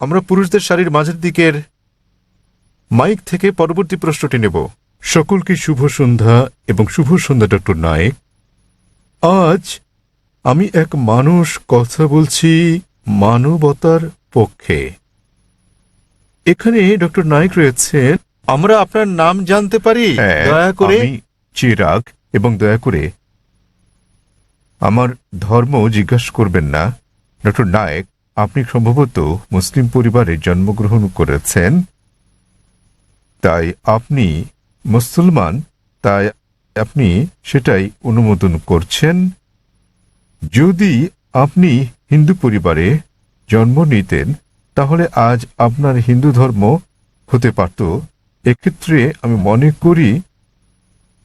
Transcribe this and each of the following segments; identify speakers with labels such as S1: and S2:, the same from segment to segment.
S1: আমরা পুরুষদের সারির মাঝের দিকের মাইক থেকে পরবর্তী প্রশ্নটি নেব। সকলকে শুভ সন্ধ্যা এবং শুভ সন্ধ্যা ডক্টর নায়েক। আজ আমি এক মানুষ কথা বলছি মানবতার পক্ষে। এখানে ডক্টর নায়েক রয়েছেন। আমরা আপনার নাম জানতে পারি দয়া করে? আমি চিরাগ, এবং দয়া করে আমার ধর্ম জিজ্ঞাসা করবেন না। ডক্টর নায়েক, আপনি সম্ভবত মুসলিম পরিবারে জন্মগ্রহণ করেছেন, তাই আপনি মুসলমান, তাই আপনি সেটাই অনুমোদন করছেন। যদি আপনি হিন্দু পরিবারে জন্ম নিতেন তাহলে আজ আপনার হিন্দু ধর্ম হতে পারত। এক্ষেত্রে আমি মনে করি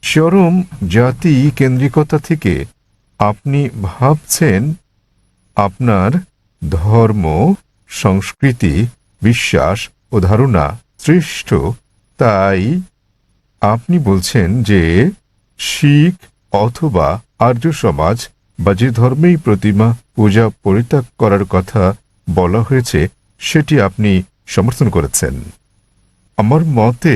S1: চরম জাতি কেন্দ্রিকতা থেকে আপনি ভাবছেন আপনার ধর্ম, সংস্কৃতি, বিশ্বাস ও ধারণা শ্রেষ্ঠ, তাই আপনি বলছেন যে শিখ অথবা আর্য সমাজ বা যে ধর্মেই প্রতিমা পূজা পরিত্যাগ করার কথা বলা হয়েছে সেটি আপনি সমর্থন করেছেন। আমার মতে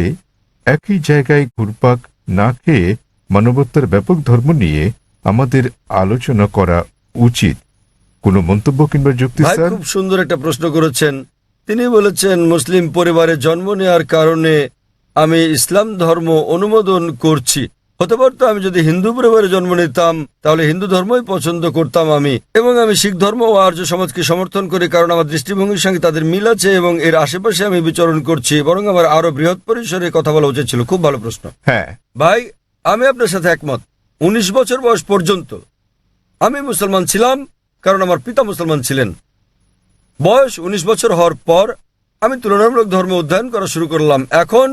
S1: একই জায়গায় ঘুরপাক না খেয়ে মানবতার ব্যাপক ধর্ম নিয়ে আমাদের আলোচনা করা উচিত। কোনো মন্তব্য কিংবা যুক্তি? স্যার,
S2: খুব সুন্দর একটা প্রশ্ন করেছেন। তিনি বলেছেন মুসলিম পরিবারে জন্ম নেওয়ার কারণে আমি ইসলাম ধর্ম অনুমোদন করছি। হতে পারতো আমি যদি হিন্দু পরিবারে জন্ম নিতাম তাহলে হিন্দু ধর্মই পছন্দ করতাম আমি, এবং আমি শিখ ধর্ম ও আর্য সমাজকে সমর্থন করি, কারণ আমার দৃষ্টিভঙ্গির সঙ্গে তাদের মিল আছে এবং এর আশেপাশে আমি বিচরণ করছি। বরং আমার আরো বৃহৎ পরিসরে কথা বলা উচিত ছিল। খুব ভালো প্রশ্ন।
S1: হ্যাঁ
S2: ভাই, আমি আপনার সাথে একমত। 19 বছর বয়স পর্যন্ত আমি মুসলমান ছিলাম, কারণ আমার পিতা মুসলমান ছিলেন। বয়স 19 বছর হওয়ার পর আমি তুলনামূলক ধর্ম অধ্যয়ন করা শুরু করলাম। এখন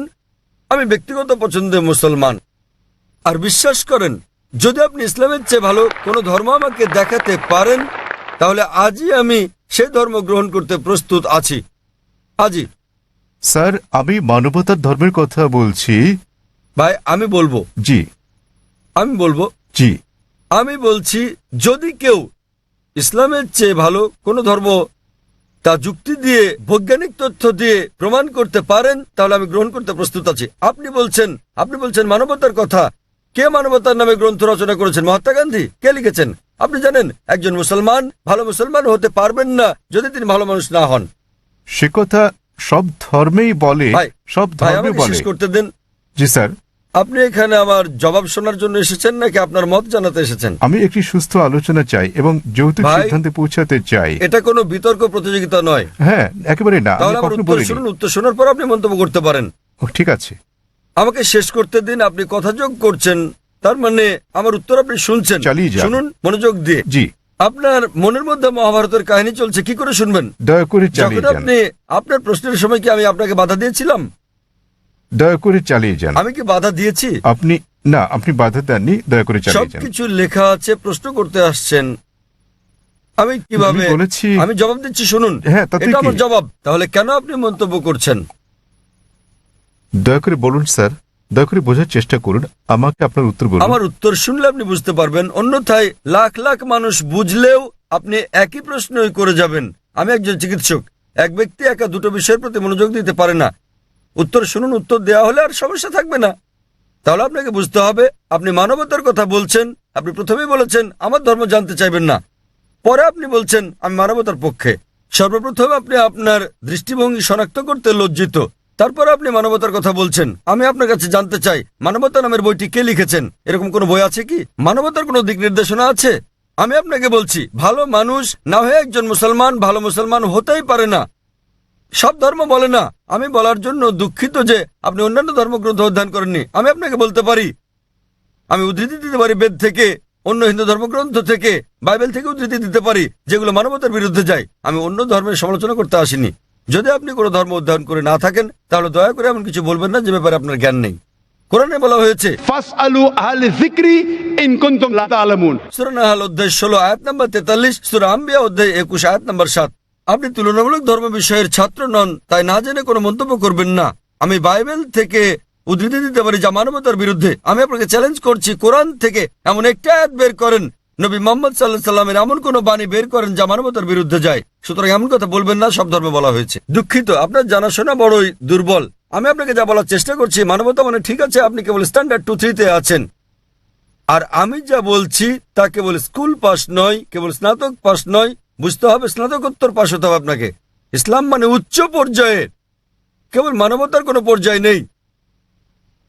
S2: আমি ব্যক্তিগত পছন্দে মুসলমান। আর বিশ্বাস করেন, যদি আপনি ইসলামের চেয়ে ভালো কোনো ধর্ম আমাকে দেখাতে পারেন তাহলে আজই আমি সেই ধর্ম গ্রহণ করতে প্রস্তুত আছি। আজই।
S1: স্যার, আমি মানবতার ধর্মের কথা বলছি।
S2: ভাই আমি বলবো
S1: জি
S2: জি আমি বলছি, যদি কেউ ইসলামের চেয়ে ভালো কোনো ধর্ম তা যুক্তি দিয়ে, বৈজ্ঞানিক তথ্য দিয়ে প্রমাণ করতে পারেন তাহলে আমি গ্রহণ করতে প্রস্তুত আছি। আপনি বলছেন মানবতার কথা। কে মানবতার নামে গ্রন্থ রচনা করেছেন? মহাত্মা গান্ধী। কে লিখেছেন? আপনি জানেন একজন মুসলমান ভালো মুসলমান হতে পারবেন না যদি তিনি ভালো মানুষ না হন।
S1: সে কথা সব ধর্মেই বলে। সব ধর্মে বলে।
S2: শেষ করতে দেন।
S1: জি স্যার।
S2: আপনি এখানে আমার জবাব শোনার জন্য এসেছেন নাকি আপনার মত জানাতে এসেছেন?
S1: আমি একটি সুস্থ আলোচনা চাই এবং যৌতুক সিদ্ধান্তে পৌঁছাতে চাই।
S2: এটা কোনো বিতর্ক প্রতিযোগিতা নয়।
S1: হ্যাঁ, একেবারে না।
S2: তাহলে আমার উত্তর শুনুন, উত্তর শোনার পর আপনি মন্তব্য করতে পারেন।
S1: ঠিক আছে,
S2: আমাকে শেষ করতে দিন। আপনি কথা যোগ করছেন, তার মানে আমার উত্তর আপনি শুনছেন।
S1: চালিয়ে যান।
S2: শুনুন মনোযোগ দিয়ে।
S1: জি।
S2: আপনার মনের মধ্যে মহাভারতের কাহিনী চলছে, কি করে শুনবেন?
S1: দয়া করে চালিয়ে যান।
S2: আপনি আপনার প্রশ্নের সময় কি আমি আপনাকে বাধা দিয়েছিলাম?
S1: দয়া করে চালিয়ে যান।
S2: আমি কি বাধা দিয়েছি?
S1: আপনি বাধা দেননি। দয়া করে চালিয়ে যান।
S2: সবকিছু লেখা আছে, প্রশ্ন করতে আসছেন। আমি কিভাবে
S1: বলেছি?
S2: আমি জবাব দিচ্ছি, শুনুন।
S1: হ্যাঁ,
S2: এটা আমার জবাব। তাহলে কেন আপনি মন্তব্য করছেন?
S1: দয়া করে বলুন স্যার, দয়া করে বোঝার চেষ্টা করুন। আমাকে আপনার উত্তর বলুন।
S2: আমার উত্তর শুনলে আপনি বুঝতে পারবেন, অন্যথায় লাখ লাখ মানুষ বুঝলেও আপনি একই প্রশ্নই করে যাবেন। আমি একজন চিকিৎসক। এক ব্যক্তি একা দুটো বিষয়ের প্রতি মনোযোগ দিতে পারে না। উত্তর শুনুন, উত্তর দেওয়া হলে আর সমস্যা থাকবে না। তাহলে আপনাকে বুঝতে হবে আপনি মানবতার কথা বলছেন। আপনি প্রথমেই বলেছেন আমার ধর্ম জানতে চাইবেন না, পরে আপনি বলছেন আমি মানবতার পক্ষে। সর্বপ্রথম আপনি আপনার দৃষ্টিভঙ্গি শনাক্ত করতে লজ্জিত, তারপর আপনি মানবতার কথা বলছেন। আমি আপনার কাছে জানতে চাই, মানবতা নামের বইটি কে লিখেছেন? এরকম কোনো বই আছে কি? মানবতার কোনো দিক নির্দেশনা আছে? আমি আপনাকে বলছি, ভালো মানুষ না হয়ে একজন মুসলমান ভালো মুসলমান হতেই পারে না। সব ধর্ম বলে না। আমি বলার জন্য দুঃখিত যে আপনি অন্যান্য ধর্মগ্রন্থ অধ্যয়ন করেননি। আমি আপনাকে বলতে পারি, আমি উদ্ধৃতি দিতে পারি বেদ থেকে, অন্য হিন্দু ধর্মগ্রন্থ থেকে, বাইবেল থেকে উদ্ধৃতি দিতে পারি যেগুলো মানবতার বিরুদ্ধে যায়। আমি অন্য ধর্মের সমালোচনা করতে আসিনি। যদি আপনি কোনো ধর্ম অধ্যয়ন করে না থাকেন তাহলে দয়া করে এমন কিছু বলবেন না যে ব্যাপারে আপনার জ্ঞান নেই। কোরআনে বলা হয়েছে
S3: ফাসআলু আহলে যিকরি ইন কুনতুম লা তা'লামুন।
S2: সূরা নাহল অধ্যায় 16 আয়াত নম্বর 43, সূরা আম্বিয়া অধ্যায় 21 আয়াত নম্বর 7। আপনি তুলনামূলক ধর্ম বিষয়ের ছাত্র নন, তাই না জেনে কোনো মন্তব্য করবেন না। আমি বাইবেল থেকে উদ্ধৃতি দিতে পারি যা মানবতার বিরুদ্ধে। আমি আপনাকে চ্যালেঞ্জ করছি, কোরআন থেকে এমন একটা আয়াত বের করেন নবী মোহাম্মদ সাল্লাল্লাহু আলাইহি সাল্লামের এমন কোন বাণী বের করেন যা মানবতার বিরুদ্ধে যায়। সুতরাং এমন কথা বলবেন না সব ধর্মে বলা হয়েছে। দুঃখিত, আপনার জানাশোনা বড়ই দুর্বল। আমি আপনাকে যা বলার চেষ্টা করছি, মানবতা মানে ঠিক আছে, আপনি কেবল স্ট্যান্ডার্ড 2-3 তে আছেন। আর আমি যা বলছি তা কেবল স্কুল পাস নয়, কেবল স্নাতক পাস নয়, বুঝতে হবে স্নাতকোত্তর পাস হতে হবে আপনাকে। ইসলাম মানে উচ্চ পর্যায়ের, কেবল মানবতার কোনো পর্যায় নেই।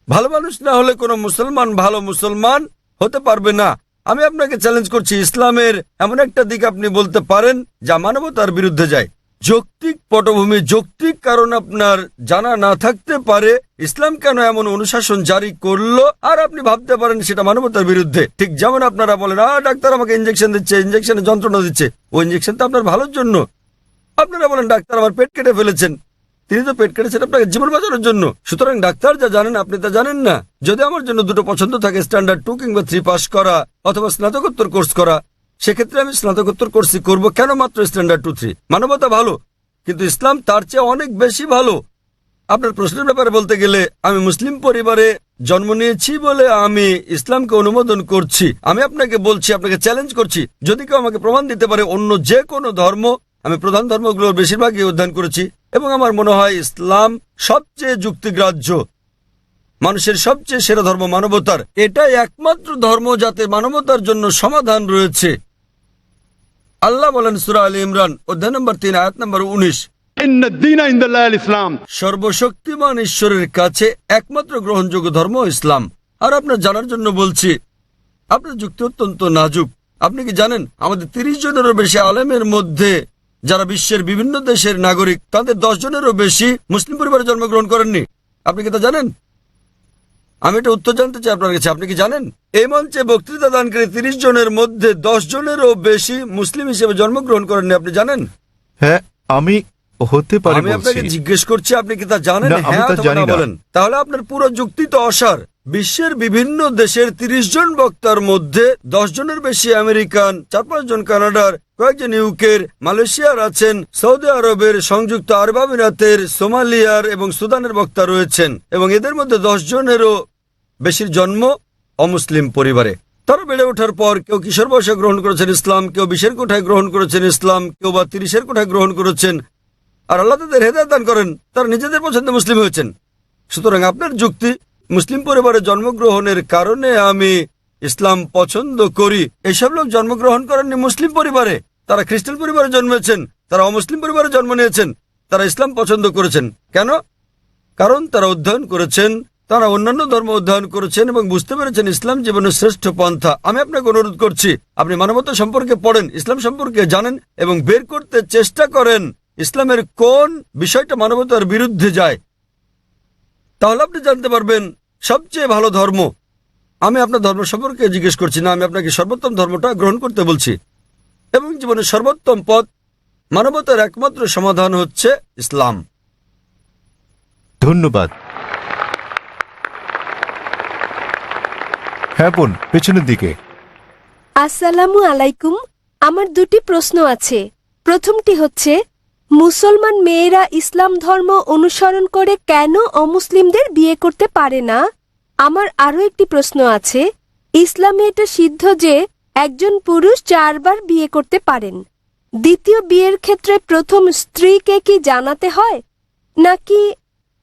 S2: ভালো মানুষ না হলে কোনো মুসলমান ভালো মুসলমান হতে পারবে না। আমি আপনাকে চ্যালেঞ্জ করছি, ইসলামের এমন একটা দিক আপনি বলতে পারেন যা মানবতার বিরুদ্ধে যায়। যৌক্তিক পটভূমি, যৌক্তিক কারণ আপনার জানা না থাকতে পারে ইসলাম কেন এমন অনুশাসন জারি করলো, আর আপনি ভাবতে পারেন সেটা মানবতার বিরুদ্ধে। ঠিক যেমন আপনারা বলেন, ডাক্তার আমাকে ইঞ্জেকশন দিচ্ছে, ইঞ্জেকশনে যন্ত্রণা দিচ্ছে, ওই ইঞ্জেকশন তো আপনার ভালোর জন্য। আপনারা বলেন ডাক্তার আমার পেট কেটে ফেলেছেন, তিনি তো পেট কেটেছেন আপনাকে জীবন বাঁচানোর জন্য। সুতরাং ডাক্তার যা জানেন আপনি তা জানেন না। যদি আমার জন্য দুটো পছন্দ থাকে, স্ট্যান্ডার্ড 2 কিংবা 3 পাস করা অথবা স্নাতকোত্তর কোর্স করা, সেক্ষেত্রে আমি স্নাতকোত্তর কোর্সই করব। কেন মাত্র স্ট্যান্ডার্ড 2-3? মানবতা ভালো, কিন্তু ইসলাম তার চেয়ে অনেক বেশি ভালো। আপনার প্রশ্নের ব্যাপারে বলতে গেলে, আমি মুসলিম পরিবারে জন্ম নিয়েছি বলে আমি ইসলামকে অনুমোদন করছি। আমি আপনাকে বলছি, আপনাকে চ্যালেঞ্জ করছি, যদি কেউ আমাকে প্রমাণ দিতে পারে অন্য যে কোনো ধর্ম, আমি প্রধান ধর্মগুলোর বেশিরভাগই অধ্যয়ন করেছি এবং আমার মনে হয় ইসলাম সবচেয়ে যুক্তিগ্রাহ্য, মানুষের সবচেয়ে সেরা ধর্ম মানবতার। এটাই একমাত্র ধর্ম যাতে মানবতার জন্য সমাধান রয়েছে। আল্লাহ বলেন সূরা আলে ইমরান অধ্যায় নম্বর 3 আয়াত নম্বর 19,
S3: إن الدين عند الله الإسلام।
S2: সর্বশক্তিমান ঈশ্বরের কাছে একমাত্র গ্রহণযোগ্য ধর্ম ইসলাম। আর আপনার জানার জন্য বলছি, আপনার যুক্তি অত্যন্ত নাজুক। আপনি কি জানেন আমাদের 30 জনেরও বেশি আলেমের মধ্যে যারা বিশ্বের বিভিন্ন দেশের নাগরিক, তাদের 10 জনেরও বেশি মুসলিম পরিবারে জন্মগ্রহণ করেননি? আপনি কি তা জানেন? আমি এটা উত্তর জানতে চাই আপনার কাছে, আপনি কি জানেন এই মঞ্চে বক্তৃতা দানকারী 30 জনের মধ্যে 10 জনেরও বেশি মুসলিম হিসেবে জন্মগ্রহণ করেননি? আপনি জানেন?
S1: হ্যাঁ, আমি হতে পারি
S2: আমি আপনাকে
S1: বলছি।
S2: জিজ্ঞেস করছি, আপনি কি তা জানেন?
S1: না, আমি
S2: হ্যাঁ
S1: তা
S2: অথবা
S1: জানি
S2: না
S1: না।
S2: বলেন। তাহলে আপনার পুরো যুক্তি তো অসার। বিশ্বের বিভিন্ন দেশের 30 জন বক্তার মধ্যে 10 জনের বেশি আমেরিকান, 4-5 জন কানাডার, কয়েকজন ইউকের, মালয়েশিয়ার আছেন, সৌদি আরবের, সংযুক্ত আরব আমিরাতের, সোমালিয়ার এবং সুদানের বক্তা রয়েছেন, এবং এদের মধ্যে 10 জনেরও বেশির জন্ম অমুসলিম পরিবারে। তারা বেড়ে ওঠার পর কেউ কিশোর বয়সে গ্রহণ করেছেন ইসলাম, কেউ 20-এর কোঠায় গ্রহণ করেছেন ইসলাম, কেউ বা 30-এর কোঠায় গ্রহণ করেছেন। আর আল্লাহ তাদের হেদায়েত দান করেন, তারা নিজেদের পছন্দে মুসলিম হয়েছেন। সুতরাং আপনার যুক্তি, মুসলিম পরিবারে জন্মগ্রহণের কারণে আমি ইসলাম পছন্দ করি, এসব লোক জন্মগ্রহণ করেননি মুসলিম পরিবারে, তারা খ্রিস্টান পরিবারে জন্মেছেন, তারা অমুসলিম পরিবারে জন্ম নিয়েছেন, তারা ইসলাম পছন্দ করেছেন। কেন? কারণ তারা অধ্যয়ন করেছেন, তারা অন্যান্য ধর্ম অধ্যয়ন করেছেন এবং বুঝতে পেরেছেন ইসলাম জীবনের শ্রেষ্ঠ পন্থা। আমি আপনাকে অনুরোধ করছি, আপনি মানবতা সম্পর্কে পড়েন, ইসলাম সম্পর্কে জানেন এবং বের করতে চেষ্টা করেন ইসলামের কোন বিষয়টা মানবতার বিরুদ্ধে যায়। তাহলে আপনি জানতে পারবেন সবচেয়ে ভালো ধর্ম। আমি আপনার ধর্ম সম্পর্কে জিজ্ঞেস করছি না, আমি আপনাকে সর্বোত্তম ধর্মটা গ্রহণ করতে বলছি। এবং জীবনের সর্বোত্তম পথ, মানবতার একমাত্র সমাধান হচ্ছে ইসলাম।
S1: ধন্যবাদ। হ্যাঁ বোন, পেছনের দিকে।
S4: আসসালামু আলাইকুম। আমার দুটি প্রশ্ন আছে। প্রথমটি হচ্ছে, মুসলমান মেয়েরা ইসলাম ধর্ম অনুসরণ করে কেন অমুসলিমদের বিয়ে করতে পারে না? আমার আরও একটি প্রশ্ন আছে, ইসলামে এটা সিদ্ধ যে একজন পুরুষ 4 বার বিয়ে করতে পারেন। দ্বিতীয় বিয়ের ক্ষেত্রে প্রথম স্ত্রীকে কি জানাতে হয়, নাকি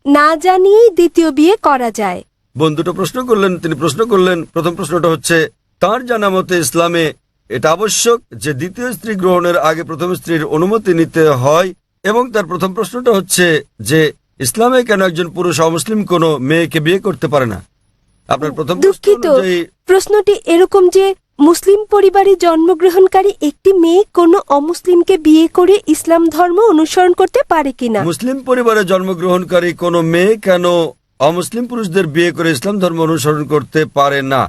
S4: না জানিয়েই দ্বিতীয় বিয়ে করা যায়?
S2: বোন দুটো প্রশ্ন করলেন, তিনি প্রশ্ন করলেন, প্রথম প্রশ্নটা হচ্ছে তার জানা মতে ইসলামে এটা আবশ্যক যে দ্বিতীয় স্ত্রী গ্রহণের আগে প্রথম স্ত্রীর অনুমতি নিতে হয়, এবং তার প্রথম প্রশ্নটা হচ্ছে যে ইসলামে কেন একজন পুরুষ অমুসলিম কোনো মেয়েকে বিয়ে করতে পারে না। আপনার প্রথম প্রশ্ন
S4: দুঃখিত,
S2: অনুযায়ী
S4: প্রশ্নটি এরকম যে মুসলিম পরিবারে জন্মগ্রহণকারী একটি মেয়ে কোনো অমুসলিমকে বিয়ে করে ইসলাম ধর্ম অনুসরণ করতে পারে কিনা।
S2: মুসলিম পরিবারে জন্মগ্রহণকারী কোনো মেয়ে কেন অমুসলিম পুরুষদের বিয়ে করে ইসলাম ধর্ম অনুসরণ করতে পারে না?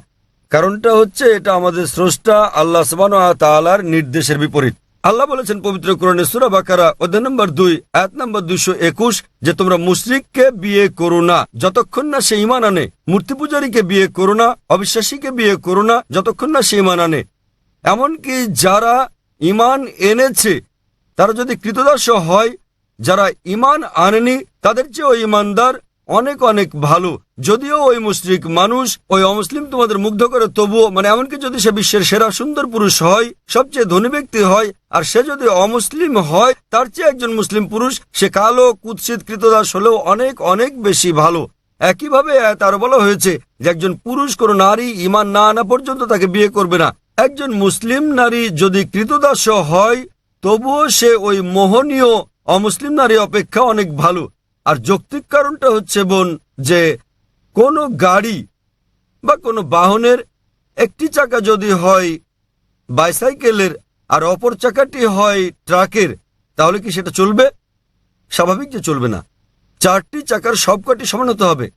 S2: কারণটা হচ্ছে এটা আমাদের স্রষ্টা আল্লাহ সুবহানাহু ওয়া তাআলার নির্দেশের বিপরীত। আল্লাহ বলেছেন পবিত্র কোরআনে সূরা বাকারা অধ্যায় নম্বর 2 আয়াত নম্বর 221 যে তোমরা মুশরিককে বিয়ে করো না যতক্ষণ না সে ঈমান আনে, মূর্তি পূজারীকে বিয়ে করো না, অবিশ্বাসীকে বিয়ে করো না যতক্ষণ না সে ঈমান আনে। এমনকি যারা ঈমান এনেছে তারা যদি কৃতদাস হয়, যারা ঈমান আনেনি তাদের চেয়েও ঈমানদার, অনেক অনেক ভালো। যদিও ওই মুশরিক মানুষ, ওই অমুসলিম তোমাদের মুগ্ধ করে, তবুও এমনকি যদি সে বিশ্বের সেরা সুন্দর পুরুষ হয়, সবচেয়ে ধনী ব্যক্তি হয়, আর সে যদি অমুসলিম হয়, তার চেয়ে একজন মুসলিম পুরুষ, সে কালো কুৎসিত কৃতদাস হলেও অনেক অনেক বেশি ভালো। একইভাবে তারও বলা হয়েছে যে একজন পুরুষ কোন নারী ঈমান না আনা পর্যন্ত তাকে বিয়ে করবে না। একজন মুসলিম নারী যদি কৃতদাস হয়, তবুও সে ওই মোহনীয় অমুসলিম নারী অপেক্ষা অনেক ভালো। আর যৌক্তিক কারণটা হচ্ছে বোন, যে কোনো গাড়ি বা কোনো বাহনের একটি চাকা যদি হয় বাইসাইকেলের আর অপর চাকাটি হয় ট্রাকের, তাহলে কি সেটা চলবে? স্বাভাবিক যে চলবে না। চারটি চাকার সবকটি সমান হতে হবে।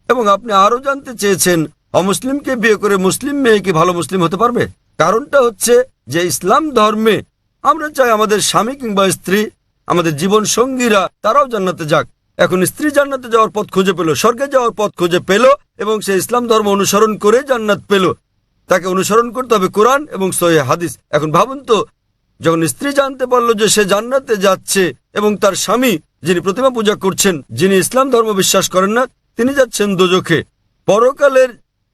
S2: এবং আপনি আরো জানতে চেয়েছেন, অমুসলিমকে বিয়ে করে মুসলিম মেয়ে কি ভালো মুসলিম হতে পারবে? কারণটা হচ্ছে যে ইসলাম ধর্মে আমরা চাই আমাদের স্বামী কিংবা স্ত্রী, আমাদের জীবন সঙ্গীরা, তারাও জান্নাতে যাক। এখন স্ত্রী জান্নাতে যাওয়ার পথ খুঁজে পেল, স্বর্গে যাওয়ার পথ খুঁজে পেল, এবং সে ইসলাম ধর্ম অনুসরণ করে জান্নাত পেল। তাকে অনুসরণ করতে হবে কোরআন এবং সহিহ হাদিস। এখন ভাবুন তো, যখন স্ত্রী জানতে পারলো যে সে জান্নাতে যাচ্ছে এবং তার স্বামী, যিনি প্রতিমা পূজা করছেন, যিনি ইসলাম ধর্ম বিশ্বাস করেন না, তিনি যাচ্ছেন দোজখে। পরকালের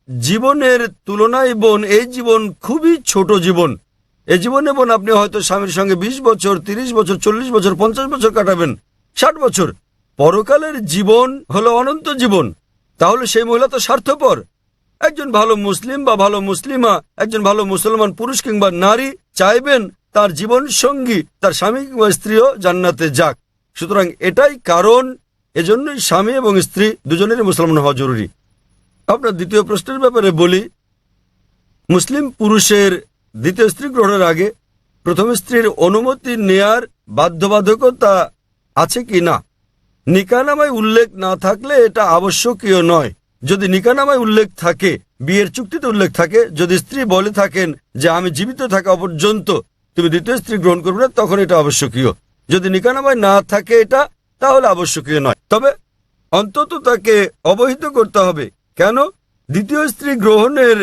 S2: জীবনের তুলনায় বোন, এই জীবন খুবই ছোট জীবন। এই জীবনে বোন আপনি হয়তো স্বামীর সঙ্গে 20 বছর, 30 বছর, 40 বছর, 50 বছর কাটাবেন, 60 বছর। পরকালের জীবন হলো অনন্ত জীবন। তাহলে সেই মহিলা তো স্বার্থপর। একজন ভালো মুসলিম বা ভালো মুসলিমা, একজন ভালো মুসলমান পুরুষ কিংবা নারী চাইবেন তার জীবন সঙ্গী, তার স্বামী কিংবা স্ত্রীও জান্নাতে যাক। সুতরাং এটাই কারণ, এজন্যই স্বামী এবং স্ত্রী দুজনেরই মুসলমান হওয়া জরুরি। আপনার দ্বিতীয় প্রশ্নের ব্যাপারে বলি, মুসলিম পুরুষের দ্বিতীয় স্ত্রী গ্রহণের আগে প্রথম স্ত্রীর অনুমতি নেয়ার বাধ্যবাধকতা আছে কি না? নিকাহনামায় উল্লেখ না থাকলে এটা আবশ্যকীয় নয়। যদি নিকাহনামায় উল্লেখ থাকে, বিয়ের চুক্তিতে উল্লেখ থাকে, যদি স্ত্রী বলে থাকেন যে আমি জীবিত থাকা পর্যন্ত তুমি দ্বিতীয় স্ত্রী গ্রহণ করবে না, তখন এটা আবশ্যকীয়। যদি নিকাহনামায় না থাকে এটা, তাহলে আবশ্যকীয় নয়। তবে অন্তত তাকে অবহিত করতে হবে। কেন? দ্বিতীয় স্ত্রী গ্রহণের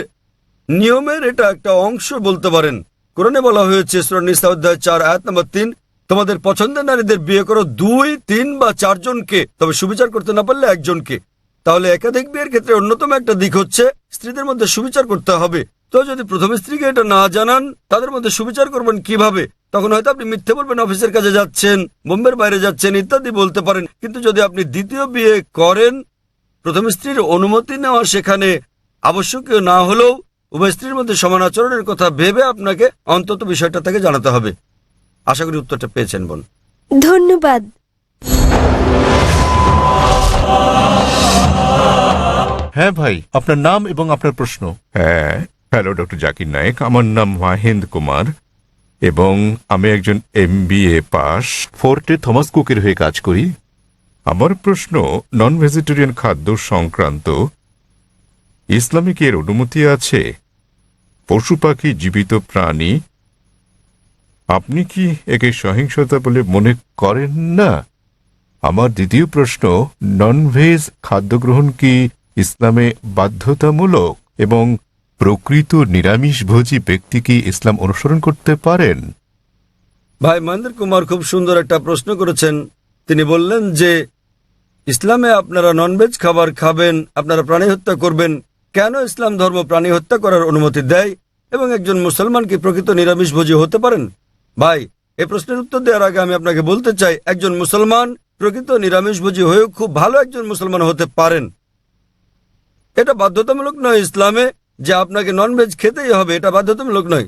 S2: নিয়মের এটা একটা অংশ বলতে পারেন। কোরআনে বলা হয়েছে সূরা নিসা অধ্যায় 4 আয়াত নম্বর 3, তোমাদের পছন্দের নারীদের বিয়ে করো 2, 3 বা 4 জনকে, তবে সুবিচার করতে না পারলে একজনকে। তাহলে একাধিক বিয়ের ক্ষেত্রে অন্যতম একটা দিক হচ্ছে স্ত্রীদের মধ্যে সুবিচার করতে হবে। তো যদি প্রথম স্ত্রীকে এটা না জানান, তাদের মধ্যে সুবিচার করবেন কিভাবে? তখন হয়তো আপনি মিথ্যে বলবেন, অফিসের কাজে যাচ্ছেন, বোম্বের বাইরে যাচ্ছেন ইত্যাদি বলতে পারেন। কিন্তু যদি আপনি দ্বিতীয় বিয়ে করেন, প্রথম স্ত্রীর অনুমতি নেওয়া সেখানে আবশ্যকীয় না হলেও উভয় স্ত্রীর মধ্যে সমান আচরণের কথা ভেবে আপনাকে অন্তত বিষয়টা তাকে জানাতে হবে। আশা করি উত্তরটা পেয়েছেন বোন।
S4: ধন্যবাদ।
S1: হ্যাঁ ভাই, আপনার নাম এবং আপনার প্রশ্ন। হ্যাঁ, হ্যালো ডক্টর জাকির নায়েক, আমার নাম মাহেন্দ্র কুমার এবং আমি একজন MBA পাস, ফোর্টে থমাস কুকের হয়ে কাজ করি। আমার প্রশ্ন নন ভেজিটেরিয়ান খাদ্য সংক্রান্ত। ইসলামে কি এর অনুমতি আছে? পশু পাখি, জীবিত প্রাণী, আপনি কি একে সহিংসতা বলে মনে করেন না? আমার দ্বিতীয় প্রশ্ন, ননভেজ খাদ্য গ্রহণ কি ইসলামে বাধ্যতামূলক এবং প্রকৃত নিরামিষভোজী ব্যক্তি কি ইসলাম অনুসরণ করতে পারেন?
S2: ভাই মহেন্দ্র কুমার খুব সুন্দর একটা প্রশ্ন করেছেন। তিনি বললেন যে ইসলামে আপনারা ননভেজ খাবার খাবেন, আপনারা প্রাণী হত্যা করবেন। কেন ইসলাম ধর্ম প্রাণী হত্যা করার অনুমতি দেয়? এবং একজন মুসলমান কি প্রকৃত নিরামিষভোজী হতে পারেন? ভাই, এই প্রশ্নের উত্তর দেওয়ার আগে আমি আপনাকে বলতে চাই, একজন মুসলমান প্রকৃত নিরামিষভোজী হয়েও খুব ভালো একজন মুসলমান হতে পারেন। এটা বাধ্যতামূলক নয় ইসলামে যে আপনাকে ননভেজ খেতেই হবে, এটা বাধ্যতামূলক নয়।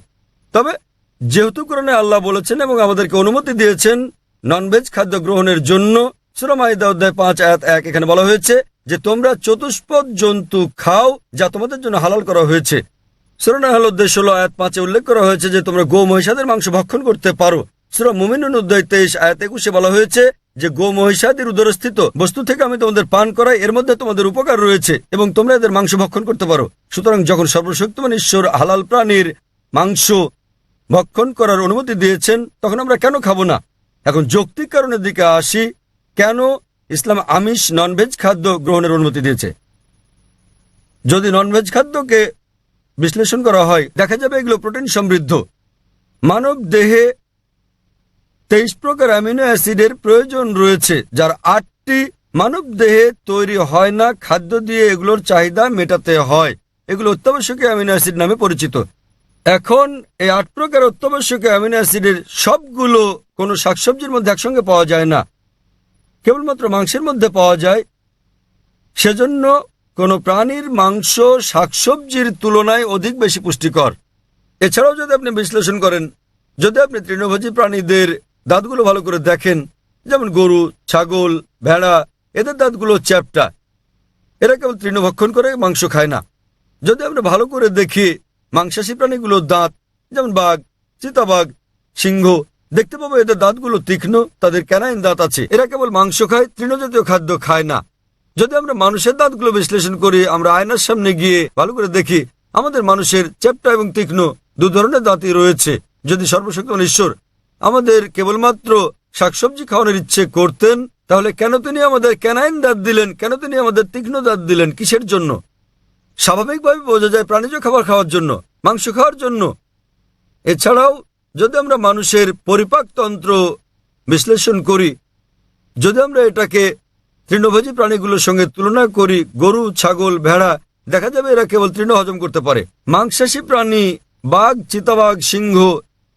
S2: তবে যেহেতু কোরআনে আল্লাহ বলেছেন এবং আমাদেরকে অনুমতি দিয়েছেন ননভেজ খাদ্য গ্রহণের জন্য, সূরা মাইদা অধ্যায় 5 আয়াত 1 এখানে বলা হয়েছে যে তোমরা চতুষ্পদ জন্তু খাও যা তোমাদের জন্য হালাল করা হয়েছে। সূরা নাহল অধ্যায় 16 আয়াত 5 উল্লেখ করা হয়েছে যে তোমরা গো মহিষাদের মাংস ভক্ষণ করতে পারো। সূরা মুমিনুন অধ্যায় 23 আয়াত 21 বলা হয়েছে যে গো মহিষাদের উদরস্থিত বস্তু থেকে আমি তোমাদের পান করাই, এর মধ্যে তোমাদের উপকার রয়েছে এবং তোমরা এদের মাংস ভক্ষণ করতে পারো। সুতরাং যখন সর্বশক্তিমান ঈশ্বর হালাল প্রাণীর মাংস ভক্ষণ করার অনুমতি দিয়েছেন, তখন আমরা কেন খাবো না? এখন যৌক্তিক কারণের দিকে আসি, কেন ইসলাম আমিষ ননভেজ খাদ্য গ্রহণের অনুমতি দিয়েছে। যদি ননভেজ খাদ্যকে বিশ্লেষণ করা হয়, দেখা যাবে এগুলো প্রোটিন সমৃদ্ধ। মানব দেহে 23 প্রকার অ্যামিনো অ্যাসিডের প্রয়োজন রয়েছে, যার 8টি মানব দেহে তৈরি হয় না, খাদ্য দিয়ে এগুলোর চাহিদা মেটাতে হয়। এগুলো অত্যাবশ্যকীয় অ্যামিনো অ্যাসিড নামে পরিচিত। এখন এই 8 প্রকার অত্যাবশ্যকীয় অ্যামিনো অ্যাসিডের সবগুলো কোনো শাকসবজির মধ্যে একসঙ্গে পাওয়া যায় না, কেবলমাত্র মাংসের মধ্যে পাওয়া যায়। সেজন্য কোনো প্রাণীর মাংস শাকসবজির তুলনায় অধিক বেশি পুষ্টিকর। এছাড়াও যদি আপনি বিশ্লেষণ করেন, যদি আপনি তৃণভোজী প্রাণীদের দাঁতগুলো ভালো করে দেখেন, যেমন গরু, ছাগল, ভেড়া, এদের দাঁতগুলো চ্যাপ্টা, এরা কেবল তৃণভক্ষণ করে, মাংস খায় না। যদি আমরা ভালো করে দেখি মাংসাশী প্রাণীগুলোর দাঁত, যেমন বাঘ, চিতাবাঘ, সিংহ, দেখতে পাবো এদের দাঁতগুলো তীক্ষ্ণ, তাদের ক্যানাইন দাঁত আছে। এরা কেবল মাংস খায়, তৃণজাতীয় খাদ্য খায় না। যদি আমরা মানুষের দাঁতগুলো বিশ্লেষণ করি, আমরা আয়নার সামনে গিয়ে ভালো করে দেখি, আমাদের মানুষের চ্যাপ্টা এবং তীক্ষ্ণ 2 ধরনের দাঁতই রয়েছে। যদি সর্বশক্তিমান ঈশ্বর আমাদের কেবলমাত্র শাকসবজি খাওয়ানোর ইচ্ছে করতেন, তাহলে কেন তিনি আমাদের ক্যানাইন দাঁত দিলেন? কেন তিনি আমাদের তীক্ষ্ণ দাঁত দিলেন? কিসের জন্য? স্বাভাবিকভাবে বোঝা যায় প্রাণীজ খাবার খাওয়ার জন্য, মাংস খাওয়ার জন্য। এছাড়াও যদি আমরা মানুষের পরিপাকতন্ত্র বিশ্লেষণ করি, যদি আমরা এটাকে তৃণভোজী প্রাণীগুলোর সঙ্গে তুলনা করি, গরু, ছাগল, ভেড়া, দেখা যাবে এরা কেবল তৃণ হজম করতে পারে। মাংসাশী প্রাণী বাঘ, চিতাবাঘ, সিংহ,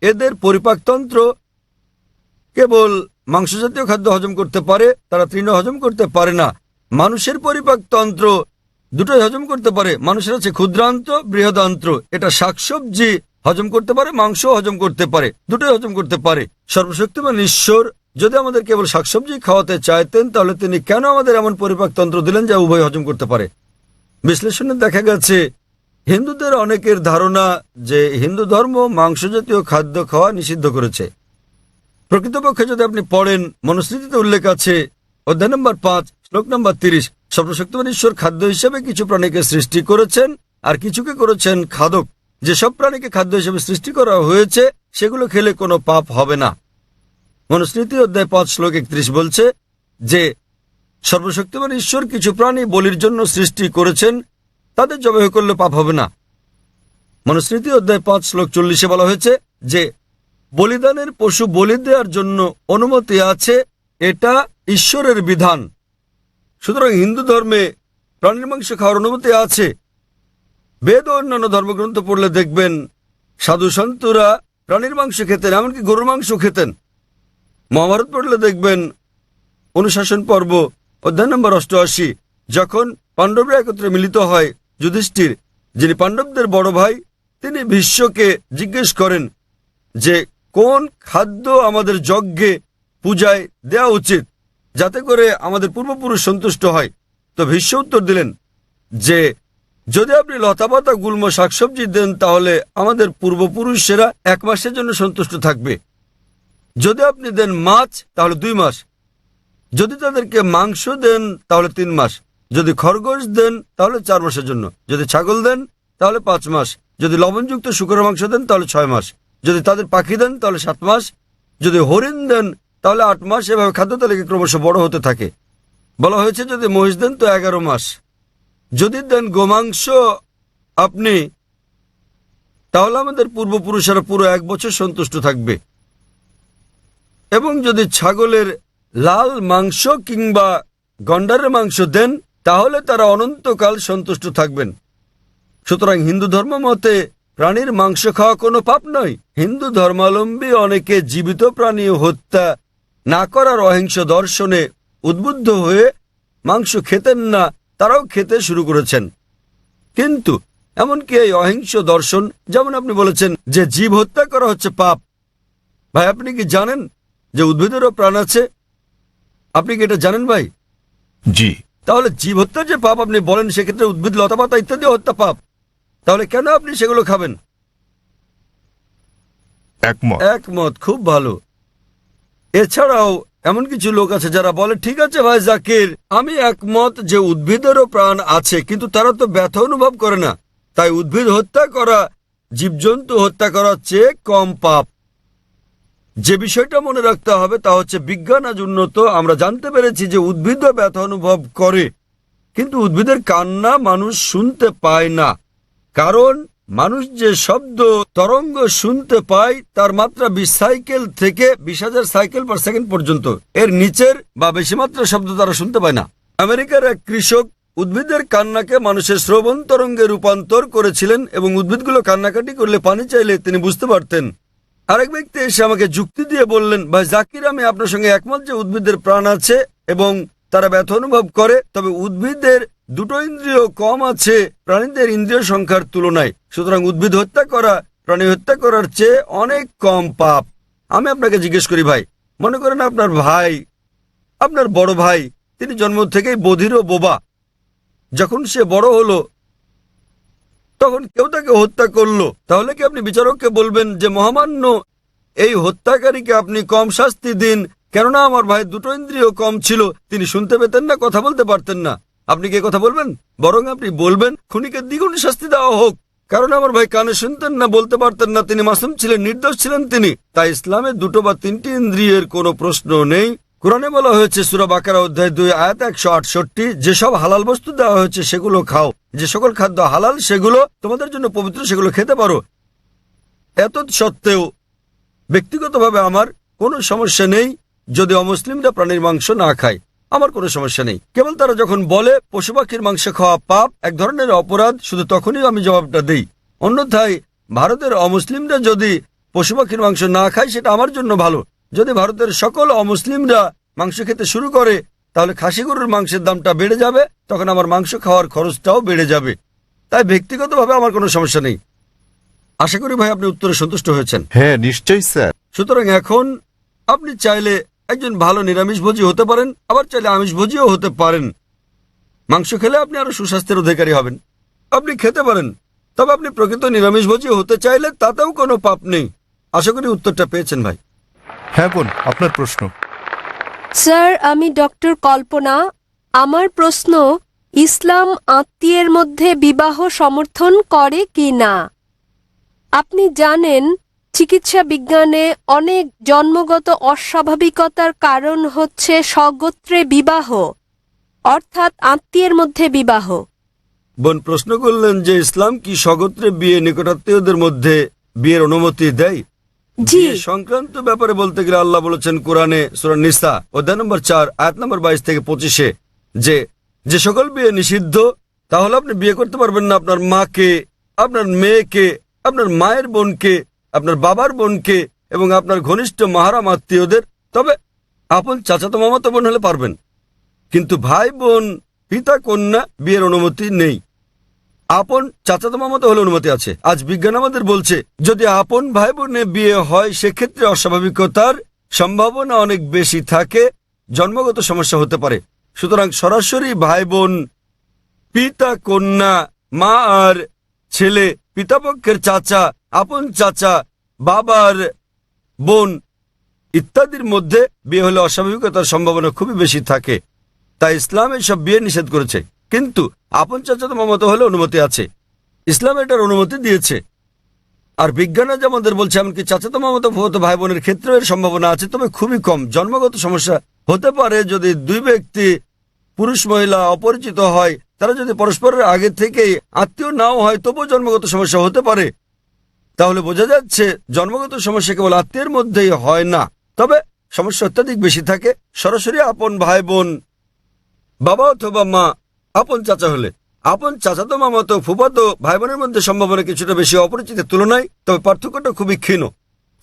S2: এদের পরিপাকতন্ত্র কেবল মাংসজাতীয় খাদ্য হজম করতে পারে, তারা তৃণ হজম করতে পারে না। মানুষের পরিপাকতন্ত্র দুটোই হজম করতে পারে। মানুষের আছে ক্ষুদ্রান্ত, বৃহদান্ত্র। এটা শাকসবজি হজম করতে পারে, মাংস হজম করতে পারে, দুটোই হজম করতে পারে। সর্বশক্তিমান ঈশ্বর যদি আমাদের কেবল শাকসবজি খাওয়াতে চাইতেন, তাহলে তিনি কেন আমাদের এমন পরিপাকতন্ত্র দিলেন যা উভয় হজম করতে পারে? বিশ্লেষণে দেখা গেছে হিন্দুদের অনেকের ধারণা যে হিন্দু ধর্ম মাংসজাতীয় খাদ্য খাওয়া নিষিদ্ধ করেছে। প্রকৃতপক্ষে যদি আপনি পড়েন, মনুস্মৃতিতে উল্লেখ আছে, অধ্যায় নম্বর 5, শ্লোক নম্বর 30, সর্বশক্তিমান ঈশ্বর খাদ্য হিসেবে কিছু প্রাণীকে সৃষ্টি করেছেন আর কিছুকে করেছেন খাদক। যেসব প্রাণীকে খাদ্য হিসেবে সৃষ্টি করা হয়েছে সেগুলো খেলে কোনো পাপ হবে না। মনুস্মৃতি অধ্যায় 5, শ্লোক 31 বলছে যে সর্বশক্তিমান ঈশ্বর কিছু প্রাণী বলির জন্য সৃষ্টি করেছেন, তাদের জবাই করলে পাপ হবে না। মনুস্মৃতি অধ্যায় 5, শ্লোক 40 বলা হয়েছে যে বলিদানের পশু বলি দেওয়ার জন্য অনুমতি আছে, এটা ঈশ্বরের বিধান। সুতরাং হিন্দু ধর্মে প্রাণীর মাংস খাওয়ার অনুমতি আছে। বেদ ও অন্যান্য ধর্মগ্রন্থ পড়লে দেখবেন সাধু সন্তরা প্রাণীর মাংস খেতেন, এমনকি গরুর মাংস খেতেন। মহাভারত পড়লে দেখবেন অনুশাসন পর্ব অধ্যায় নম্বর 88, যখন পাণ্ডবরা একত্রে মিলিত হয়, যুধিষ্ঠির যিনি পাণ্ডবদের বড় ভাই, তিনি ভীষ্মকে জিজ্ঞেস করেন যে কোন খাদ্য আমাদের যজ্ঞে পূজায় দেওয়া উচিত যাতে করে আমাদের পূর্বপুরুষ সন্তুষ্ট হয়। তো ভীষ্ম উত্তর দিলেন যে যদি আপনি লতাপাতা, গুল্ম, শাকসবজি দেন তাহলে আমাদের পূর্বপুরুষেরা 1 মাসের জন্য সন্তুষ্ট থাকবে। যদি আপনি দেন মাছ তাহলে 2 মাস, যদি তাদেরকে মাংস দেন তাহলে 3 মাস, যদি খরগোশ দেন তাহলে 4 মাসের জন্য, যদি ছাগল দেন তাহলে 5 মাস, যদি লবণযুক্ত শুকরের মাংস দেন তাহলে 6 মাস, যদি তাদের পাখি দেন তাহলে 7 মাস, যদি হরিণ দেন তাহলে 8 মাস। এভাবে খাদ্য তালিকা ক্রমশ বড় হতে থাকে। বলা হয়েছে যদি মহিষ দেন তো 11 মাস, যদি দেন গোমাংস আপনি, তাহলে আমাদের পূর্বপুরুষেরা পুরো 1 বছর সন্তুষ্ট থাকবে। এবং যদি ছাগলের লাল মাংস কিংবা গন্ডারের মাংস দেন তাহলে তারা অনন্তকাল সন্তুষ্ট থাকবেন। সুতরাং হিন্দু ধর্ম মতে প্রাণীর মাংস খাওয়া কোনো পাপ নয়। হিন্দু ধর্মাবলম্বী অনেকে জীবিত প্রাণী হত্যা না করার অহিংস দর্শনে উদ্বুদ্ধ হয়ে মাংস খেতেন না, তারাও খেতে শুরু করেছেন। কিন্তু এমনকি এই অহিংস দর্শন, যেমন আপনি বলেছেন যে জীব হত্যা করা হচ্ছে পাপ, ভাই আপনি কি জানেন যে উদ্ভিদেরও প্রাণ আছে? আপনি কি এটা জানেন ভাই?
S1: জি।
S2: তাহলে জীব হত্যা যে পাপ আপনি বলেন, সেক্ষেত্রে উদ্ভিদ, লতাপাতা ইত্যাদি হত্যা পাপ, তাহলে কেন আপনি সেগুলো খাবেন? একমত, খুব ভালো। এছাড়াও এমন কিছু লোক আছে যারা বলে ঠিক আছে ভাই জাকির, আমি একমত যে উদ্ভিদেরও প্রাণ আছে, কিন্তু তারা তো ব্যথা অনুভব করে না, তাই উদ্ভিদ হত্যা করা জীবজন্তু হত্যা করার চেয়ে কম পাপ। যে বিষয়টা মনে রাখতে হবে তা হচ্ছে বিজ্ঞান আজ উন্নত, আমরা জানতে পেরেছি যে উদ্ভিদও ব্যথা অনুভব করে, কিন্তু উদ্ভিদের কান্না মানুষ শুনতে পায় না, কারণ মানুষ যে শব্দ তরঙ্গ শুনতে পায় তার মাত্রা 20 সাইকেল থেকে 20,000 সাইকেল পার সেকেন্ড পর্যন্ত, এর নিচের বা বেশি মাত্রা শব্দ তারা শুনতে পায় না। আমেরিকার এক কৃষক উদ্ভিদের কান্নাকে মানুষের শ্রবণ তরঙ্গে রূপান্তর করেছিলেন এবং উদ্ভিদগুলো কান্নাকাটি করলে পানি চাইলে তিনি বুঝতে পারতেন। আরেক ব্যক্তি এসে আমাকে যুক্তি দিয়ে বললেন, ভাই জাকির, আমি আপনার সঙ্গে একমত যে উদ্ভিদের প্রাণ আছে এবং তারা ব্যথা অনুভব করে, তবে উদ্ভিদের দুটো ইন্দ্রিয় কম আছে প্রাণীদের ইন্দ্রিয় সংখ্যার তুলনায়, সুতরাং উদ্ভিদ হত্যা করা প্রাণী হত্যা করার চেয়ে অনেক কম পাপ। আমি আপনাকে জিজ্ঞেস করি ভাই, মনে করেন আপনার ভাই, আপনার বড় ভাই, তিনি জন্ম থেকেই বধির ও বোবা। যখন সে বড় হলো তখন কেউ তাকে হত্যা করলো, তাহলে কি আপনি বিচারককে বলবেন যে মহামান্য এই হত্যাকারীকে আপনি কম শাস্তি দিন, কেননা আমার ভাই দুটো ইন্দ্রিয় কম ছিল, তিনি শুনতে পেতেন না, কথা বলতে পারতেন না? আপনি কি কথা বলবেন? বরং আপনি বলবেন খুনিকে দ্বিগুণ শাস্তি দেওয়া হোক, কারণ আমার ভাই কানে শুনতেন না, বলতে পারতেন না, তিনি মাসুম ছিলেন, নির্দোষ ছিলেন তিনি। তাই ইসলামে দুটো বা তিনটি ইন্দ্রিয়ের কোনো প্রশ্ন নেই। কোরআনে বলা হয়েছে সূরা বাকারা অধ্যায় 2 আয়াত 168, যেসব হালাল বস্তু দেওয়া হয়েছে সেগুলো খাও, যে সকল খাদ্য হালাল সেগুলো তোমাদের জন্য পবিত্র, সেগুলো খেতে পারো। এত সত্ত্বেও ব্যক্তিগতভাবে আমার কোনো সমস্যা নেই যদি অমুসলিমরা প্রাণীর মাংস না খায়, আমার কোনো সমস্যা নেই। কেবল তারা যখন বলে পশু পাখির মাংস খাওয়া পাপ, এক ধরনের অপরাধ, শুধু তখনই আমি জবাবটা দিই। অন্যথায় ভারতের অমুসলিমরা যদি পশু পাখির মাংস না খায় সেটা আমার জন্য ভালো। যদি ভারতের সকল অমুসলিমরা মাংস খেতে শুরু করে তাহলে খাসি গরুর মাংসের দামটা বেড়ে যাবে, তখন আমার মাংস খাওয়ার খরচটাও বেড়ে যাবে। তাই ব্যক্তিগতভাবে আমার কোনো সমস্যা নেই। আশা করি ভাই আপনি উত্তরে সন্তুষ্ট হয়েছেন।
S1: হ্যাঁ, নিশ্চয়ই স্যার।
S2: সুতরাং এখন আপনি চাইলে একজন ভালো নিরামিষভোজী হতে পারেন, আবার চাইলে আমিষভোজীও হতে পারেন। মাংস খেলে আপনি আরো সুস্বাস্থ্যের অধিকারী হবেন, আপনি খেতে পারেন। তবে আপনি প্রকৃত নিরামিষভোজী হতে চাইলে তাতেও কোনো পাপ নেই। আশা করি উত্তরটা পেয়েছেন ভাই।
S1: হ্যাঁ বোন, আপনার প্রশ্ন।
S4: স্যার, আমি ডক্টর কল্পনা। আমার প্রশ্ন, ইসলাম আত্মীয়ের মধ্যে বিবাহ সমর্থন করে কি না? আপনি জানেন চিকিৎসা বিজ্ঞানে অনেক জন্মগত অস্বাভাবিকতার কারণ হচ্ছে স্বগোত্রে বিবাহ, অর্থাৎ আত্মীয়ের মধ্যে বিবাহ।
S2: বোন প্রশ্ন করলেন যে ইসলাম কি স্বগোত্রে বিয়ে, নিকটাত্মীয়দের মধ্যে বিয়ের অনুমতি দেয়?
S4: জি।
S2: বিয়ে সংক্রান্ত ব্যাপারে বলতে গেলে আল্লাহ বলেছেন কোরআনে সূরা নিসা অধ্যায় নম্বর 4 আয়াত নম্বর 22 থেকে 25 যে সকল বিয়ে নিষিদ্ধ, তাহলে আপনি বিয়ে করতে পারবেন না আপনার মাকে, আপনার মেয়েকে, আপনার মায়ের বোনকে, আপনার বাবার বোনকে এবং আপনার ঘনিষ্ঠ মাহারাম আত্মীয়দের। তবে আপন চাচাতো মামাতো বোন হলে পারবেন, কিন্তু ভাই বোন, পিতা কন্যা বিয়ের অনুমতি নেই। আপন চাচাতো মামাতো হলে অনুমতি আছে। আজ বিজ্ঞান আমাদের বলছে যদি আপন ভাই বোনে বিয়ে হয় সেক্ষেত্রে অস্বাভাবিকতার সম্ভাবনা অনেক বেশি থাকে, জন্মগত সমস্যা হতে পারে। সুতরাং সরাসরি ভাই বোন, পিতা কন্যা, মা আর ছেলে, পিতাপক্ষের চাচা, আপন চাচা, বাবার বোন ইত্যাদির মধ্যে বিয়ে হলে অস্বাভাবিকতার সম্ভাবনা খুবই বেশি থাকে। তাই ইসলাম এসব বিয়ে নিষেধ করেছে, কিন্তু আপন চাচাতো মামাতো হলে অনুমতি আছে। ইসলাম এটার অনুমতি দিয়েছে। আর বিজ্ঞান আজ আমাদের বলছে এমনকি চাচাতো মামাতো ফুফাতো ভাই বোনের ক্ষেত্রে এর সম্ভাবনা আছে, তবে খুবই কম। জন্মগত সমস্যা হতে পারে যদি দুই ব্যক্তি, পুরুষ মহিলা অপরিচিত হয়, তারা যদি পরস্পরের আগে থেকেই আত্মীয় নাও হয়, তবুও জন্মগত সমস্যা হতে পারে। তাহলে বোঝা যাচ্ছে জন্মগত সমস্যা কেবল আত্মীয়ের মধ্যেই হয় না, তবে সমস্যা অত্যাধিক বেশি থাকে সরাসরি আপন ভাই বোন, বাবা অথবা মা, আপন চাচা হলে। আপন চাচাতো মামাতো ফুফাতো ভাই বোনের মধ্যে সম্ভাবনা কিছুটা বেশি অপরিচিতের তুলনায়, তবে পার্থক্যটা খুবই ক্ষীণ।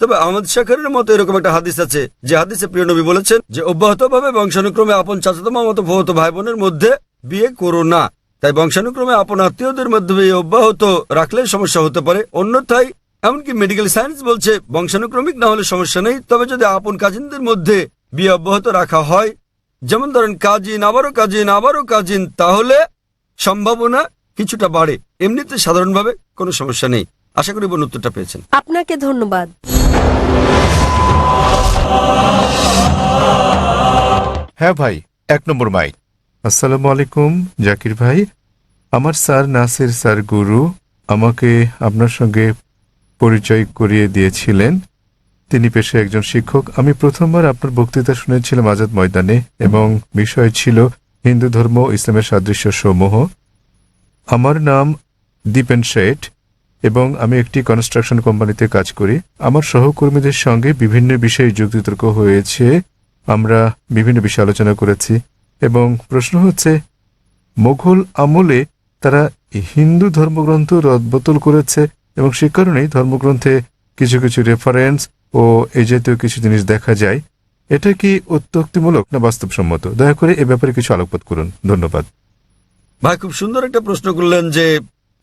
S2: তবে আহমদ শাকরের মতো এরকম একটা হাদিস আছে, যে হাদিসে প্রিয় নবী বলেছেন যে অব্যাহতভাবে বংশানুক্রমে আপন চাচাতো মামাতো ফুফাতো ভাই বোনের মধ্যে বিয়ে করো না। তাই বংশানুক্রমে আপন আত্মীয়দের মধ্যে বিয়ে অব্যাহত রাখলে সমস্যা হতে পারে। অন্যথায় এমনকি মেডিকেল সায়েন্স বলছে বংশানুক্রমিক না হলে সমস্যা নেই, তবে যদি আপন কাজিনদের মধ্যে বিয়ে অব্যাহত রাখা হয়, যেমন ধরেন কাজিন আবারও কাজিন আবারও কাজিন, তাহলে সম্ভাবনা কিছুটা বাড়ে। এমনিতে সাধারণভাবে কোনো সমস্যা নেই। আশা করি বোন উত্তরটা পেয়েছেন।
S4: আপনাকে ধন্যবাদ।
S1: হ্যাঁ ভাই, 1 নম্বর মাইক। আসসালামু আলাইকুম জাকির ভাই। আমার স্যার নাসির স্যার গুরু আমাকে আপনার সঙ্গে পরিচয় করিয়ে দিয়েছিলেন। তিনি পেশায় একজন শিক্ষক। আমি প্রথমবার আপনার বক্তৃতা শুনেছিলাম আজাদ ময়দানে, এবং বিষয় ছিল হিন্দু ধর্ম ও ইসলামের সাদৃশ্য সমূহ। আমার নাম দীপেন শেঠ এবং আমি একটি কনস্ট্রাকশন কোম্পানিতে কাজ করি। আমার সহকর্মীদের সঙ্গে বিভিন্ন বিষয়ে যুক্তিতর্ক হয়েছে, আমরা বিভিন্ন বিষয়ে আলোচনা করেছি এবং প্রশ্ন হচ্ছে মুঘল আমলে তারা হিন্দু ধর্মগ্রন্থ রদবদল করেছে এবং সে কারণেই ধর্মগ্রন্থে কিছু কিছু রেফারেন্স ও এই জাতীয় কিছু জিনিস দেখা যায়। এটা কি অত্যুক্তিমূলক না বাস্তবসম্মত? দয়া করে এ ব্যাপারে কিছু আলোকপাত করুন। ধন্যবাদ।
S2: ভাই, খুব সুন্দর একটা প্রশ্ন করলেন যে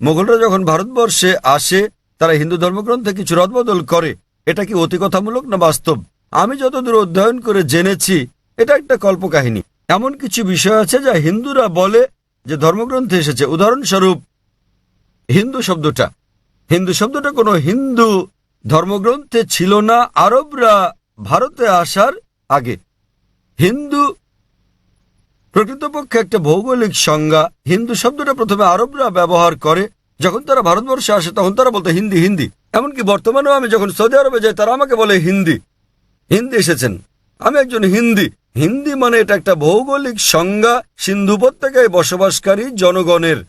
S2: মোগলরা যখন ভারতবর্ষে আসে তারা হিন্দু ধর্মগ্রন্থে কিছু রদবদল করে, এটা কি অতিকথামূলক না বাস্তব? আমি যতদূর অধ্যয়ন করে জেনেছি এটা একটা কল্পকাহিনী। এমন কিছু বিষয় আছে যা হিন্দুরা বলে যে ধর্মগ্রন্থে এসেছে। উদাহরণস্বরূপ হিন্দু শব্দটা কোনো হিন্দু ধর্মগ্রন্থে ছিল না আরবরা ভারতে আসার আগে। হিন্দু প্রকৃতপক্ষে একটা ভৌগোলিক সংজ্ঞা। হিন্দু শব্দটা প্রথমে আরবরা ব্যবহার করে, যখন তারা ভারতবর্ষে আসে তখন তারা বলতো হিন্দি হিন্দি। এমনকি বর্তমানেও আমি যখন সৌদি আরবে যাই তারা আমাকে বলে হিন্দি হিন্দি এসেছেন, আমি একজন হিন্দি। হিন্দি মানে এটা একটা ভৌগোলিক সংজ্ঞা সিন্ধু উপত্যকায় বসবাসকারী জনগণের,